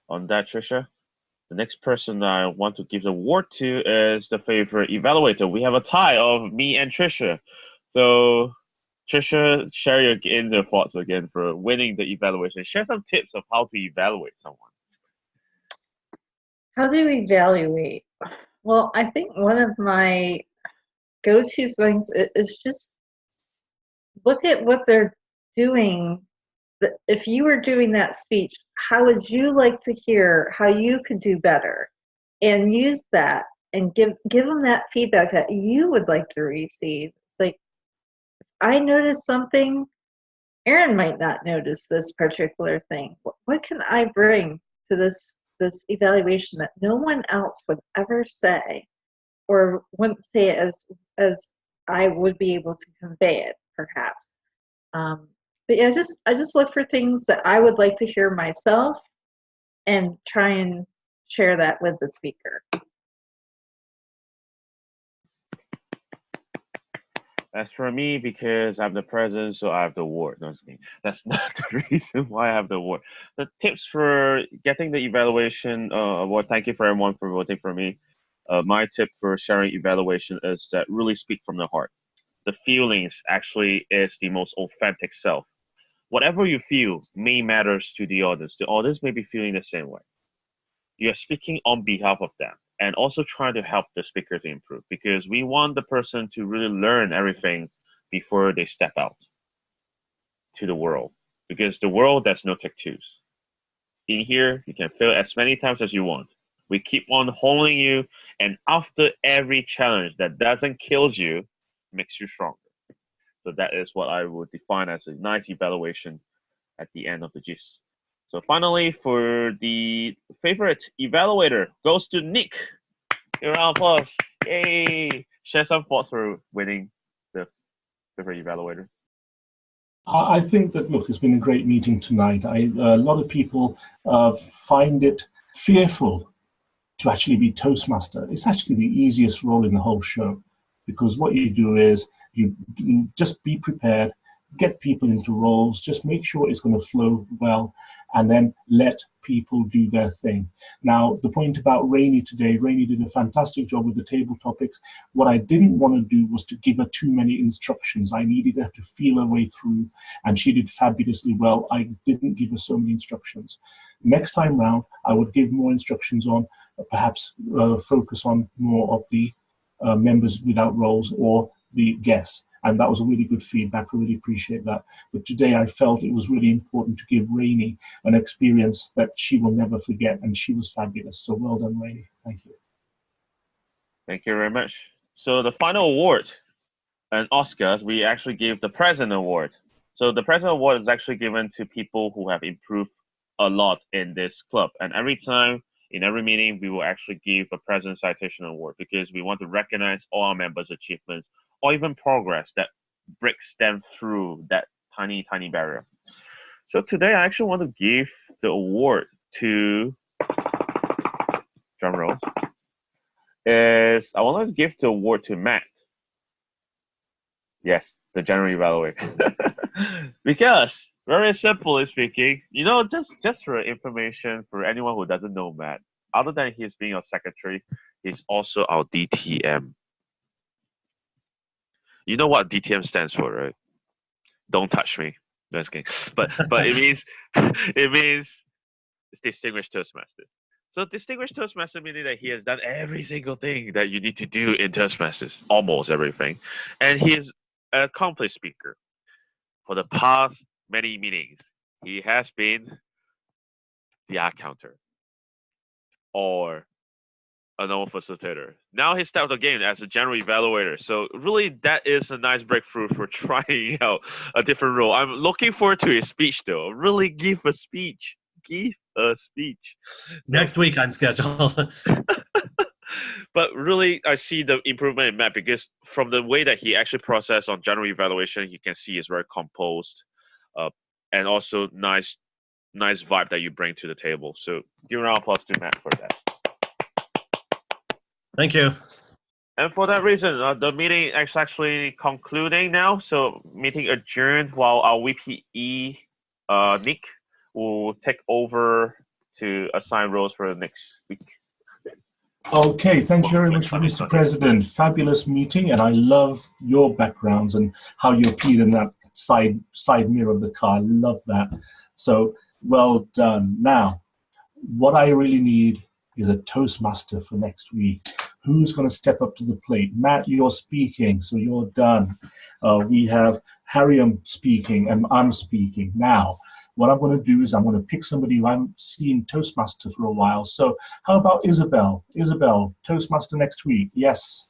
on that, Tricia. The next person I want to give the award to is the favorite evaluator. We have a tie of me and Tricia. So, Tricia, share your thoughts again for winning the evaluation. Share some tips of how to evaluate someone. How do we evaluate? Well, I think one of my go-to things is just look at what they're doing, if you were doing that speech, how would you like to hear how you could do better? And use that and give them that feedback that you would like to receive. It's like, I noticed something, Aaron might not notice this particular thing. What can I bring to this evaluation that no one else would ever say, or wouldn't say it as I would be able to convey it, perhaps. But yeah, I just look for things that I would like to hear myself and try and share that with the speaker. As for me, because I'm the president, so I have the award. No, that's not the reason why I have the award. The tips for getting the evaluation award, thank you for everyone for voting for me. My tip for sharing evaluation is that really speak from the heart. The feelings actually is the most authentic self. Whatever you feel may matters to the audience. The audience may be feeling the same way. You're speaking on behalf of them and also trying to help the speaker to improve, because we want the person to really learn everything before they step out to the world, because the world, there's no take twos. In here, you can fail as many times as you want. We keep on holding you, and after every challenge that doesn't kill you, makes you stronger. So that is what I would define as a nice evaluation at the end of the gist. So finally, for the favorite evaluator, goes to Nick. A round of applause. Yay! Share some thoughts for winning the favorite evaluator. I think that, look, it's been a great meeting tonight. A lot of people find it fearful to actually be Toastmaster. It's actually the easiest role in the whole show, because what you do is you just be prepared, get people into roles, just make sure it's going to flow well, and then let people do their thing. Now, the point about Rainey today, Rainey did a fantastic job with the table topics. What I didn't want to do was to give her too many instructions. I needed her to feel her way through, and she did fabulously well. I didn't give her so many instructions. Next time round, I would give more instructions on, perhaps focus on more of the members without roles or the guests. And that was a really good feedback. I really appreciate that. But today I felt it was really important to give Rainey an experience that she will never forget, and she was fabulous. So well done, Rainey. Thank you. Thank you very much. So the final award, and Oscars, we actually gave the President Award. So the President Award is actually given to people who have improved a lot in this club. And every time, in every meeting, we will actually give a President Citation Award, because we want to recognize all our members' achievements, or even progress that breaks them through that tiny, tiny barrier. So today I actually want to give the award to, drum roll, I want to give the award to Matt. Yes, the general evaluator. Because, very simply speaking, just for information for anyone who doesn't know Matt, other than he's being our secretary, he's also our DTM. You know what DTM stands for, right? Don't touch me. Just kidding. But it means Distinguished Toastmaster. So Distinguished Toastmaster meaning that he has done every single thing that you need to do in Toastmasters, almost everything, and he is an accomplished speaker. For the past many meetings, he has been the art counter or a normal facilitator. Now he stepped again as a general evaluator. So really, that is a nice breakthrough for trying out a different role. I'm looking forward to his speech, though. Really give a speech. Give a speech. Next week on schedule. But really, I see the improvement in Matt, because from the way that he actually processed on general evaluation, you can see he's very composed, and also nice vibe that you bring to the table. So give a round of applause to Matt for that. Thank you. And for that reason, the meeting is actually concluding now. So meeting adjourned, while our VPE, Nick, will take over to assign roles for the next week. Okay, thank you very much, Mr. President. Fabulous meeting, and I love your backgrounds and how you appeared in that side mirror of the car. I love that. So well done. Now, what I really need is a Toastmaster for next week. Who's going to step up to the plate? Matt, you're speaking, so you're done. We have Harrium speaking and I'm speaking. Now, what I'm going to do is I'm going to pick somebody who I haven't seen Toastmaster for a while. So how about Isabel? Isabel, Toastmaster next week. Yes.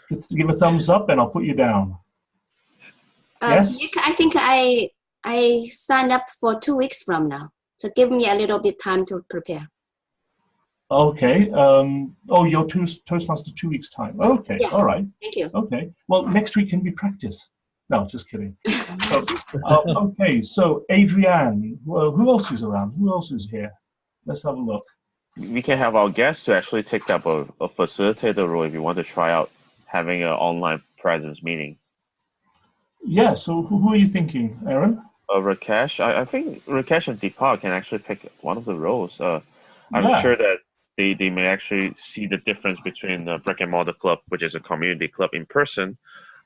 Just give a thumbs up and I'll put you down. Yes? Nick, I think I signed up for 2 weeks from now. So give me a little bit time to prepare. Okay. Oh, your Toastmaster 2 weeks time. Okay. Yeah. All right. Thank you. Okay. Well, next week can be practice. No, just kidding. So, okay. So, Adrienne, well, who else is around? Who else is here? Let's have a look. We can have our guests to actually take up a facilitator role if you want to try out having an online presence meeting. Yeah. So, who are you thinking, Aaron? Rakesh. I think Rakesh and Deepak can actually pick one of the roles. I'm Yeah. sure that they may actually see the difference between the brick and mortar club, which is a community club in person,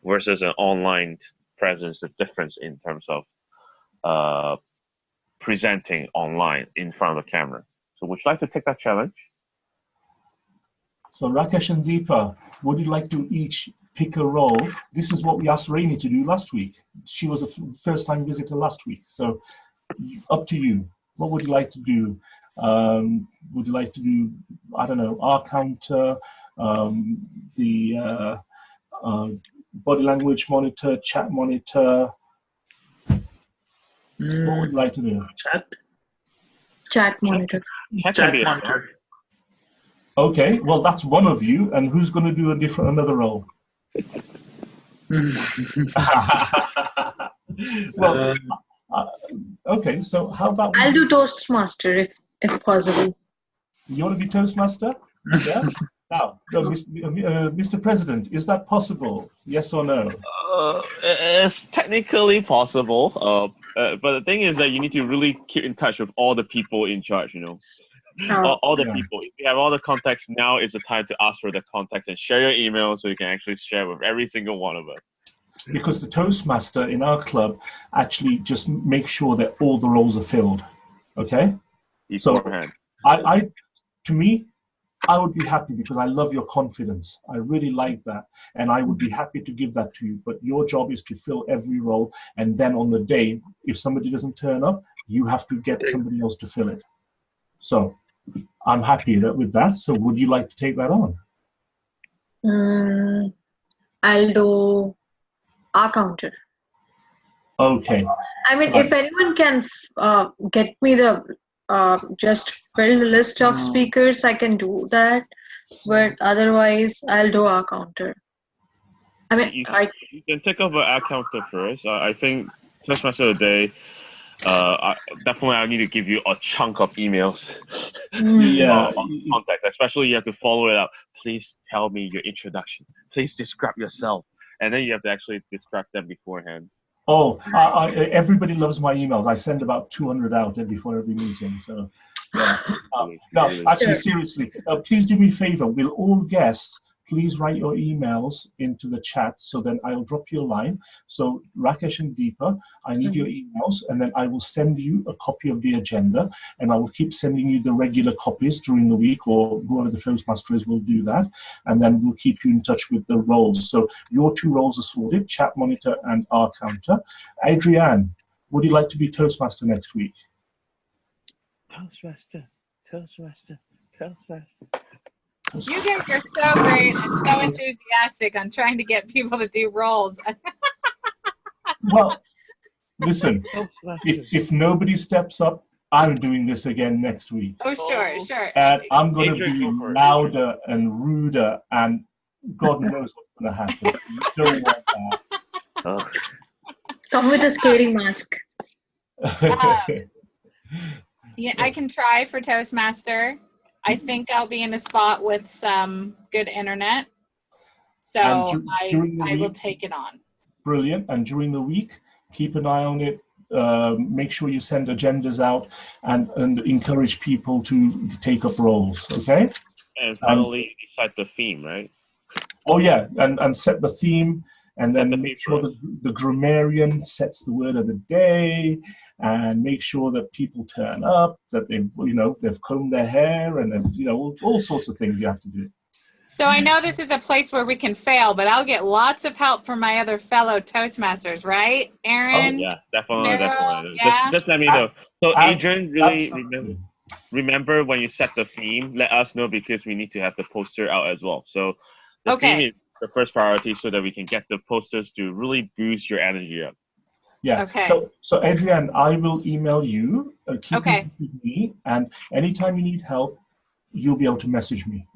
versus an online presence, the difference in terms of presenting online in front of the camera. So would you like to take that challenge? So Rakesh and Deepa, would you like to each pick a role? This is what we asked Rainey to do last week. She was a first-time visitor last week. So up to you. What would you like to do? Would you like to do, I don't know, R counter, the body language monitor, chat monitor? What would you like to do? Chat monitor. Chat monitor. Okay, well that's one of you, and who's going to do another role? Well, okay. So how about I'll do Toastmaster if possible. You want to be Toastmaster? Yeah. Now, Mr. President, is that possible? Yes or no? It's technically possible, but the thing is that you need to really keep in touch with all the people in charge, you know. All the people. If you have all the contacts, now is the time to ask for the contacts and share your email so you can actually share with every single one of us. Because the Toastmaster in our club actually just makes sure that all the roles are filled. Okay? Beforehand. So to me, I would be happy because I love your confidence. I really like that. And I would be happy to give that to you. But your job is to fill every role. And then on the day, if somebody doesn't turn up, you have to get somebody else to fill it. So I'm happy with that. So would you like to take that on? I'll do R counter. Okay. I mean, if anyone can get me the just build a list of speakers, I can do that. But otherwise, I'll do R counter. I mean, you can take over R counter first. I think Toastmaster of the day. Definitely, I need to give you a chunk of emails. Yeah. Contact, especially you have to follow it up. Please tell me your introduction. Please describe yourself, and then you have to actually describe them beforehand. Oh, everybody loves my emails. I send about 200 out before every meeting. So, yeah. No, actually, seriously, please do me a favor. Will all guests please write your emails into the chat, so then I'll drop you a line. So Rakesh and Deepa, I need your emails, and then I will send you a copy of the agenda, and I will keep sending you the regular copies during the week, or whoever the Toastmaster is will do that, and then we'll keep you in touch with the roles. So your two roles are sorted, chat monitor and R counter. Adrienne, would you like to be Toastmaster next week? Toastmaster. You guys are so great and so enthusiastic on trying to get people to do roles. Well, listen, if nobody steps up, I'm doing this again next week. Oh, sure. And I'm going to be louder and ruder, and God knows what's going to happen. You don't want that. Come with a scary mask. Yeah, I can try for Toastmaster. I think I'll be in a spot with some good internet, so I will take it on. Brilliant. And during the week, keep an eye on it. Make sure you send agendas out and encourage people to take up roles, okay? And finally, decide the theme, right? Oh, yeah, and set the theme, and then make sure that the grammarian sets the word of the day, and make sure that people turn up, that they've combed their hair, and all sorts of things you have to do. So I know this is a place where we can fail, but I'll get lots of help from my other fellow Toastmasters, right? Aaron? Oh, yeah, definitely, Meryl, definitely. yeah? Just let me know. So, Adrian, really Absolutely. remember when you set the theme, let us know because we need to have the poster out as well. So, the Okay. theme is the first priority so that we can get the posters to really boost your energy up. Yeah. Okay. So Adrian, I will email you. Keep Okay. in touch with me, and anytime you need help, you'll be able to message me.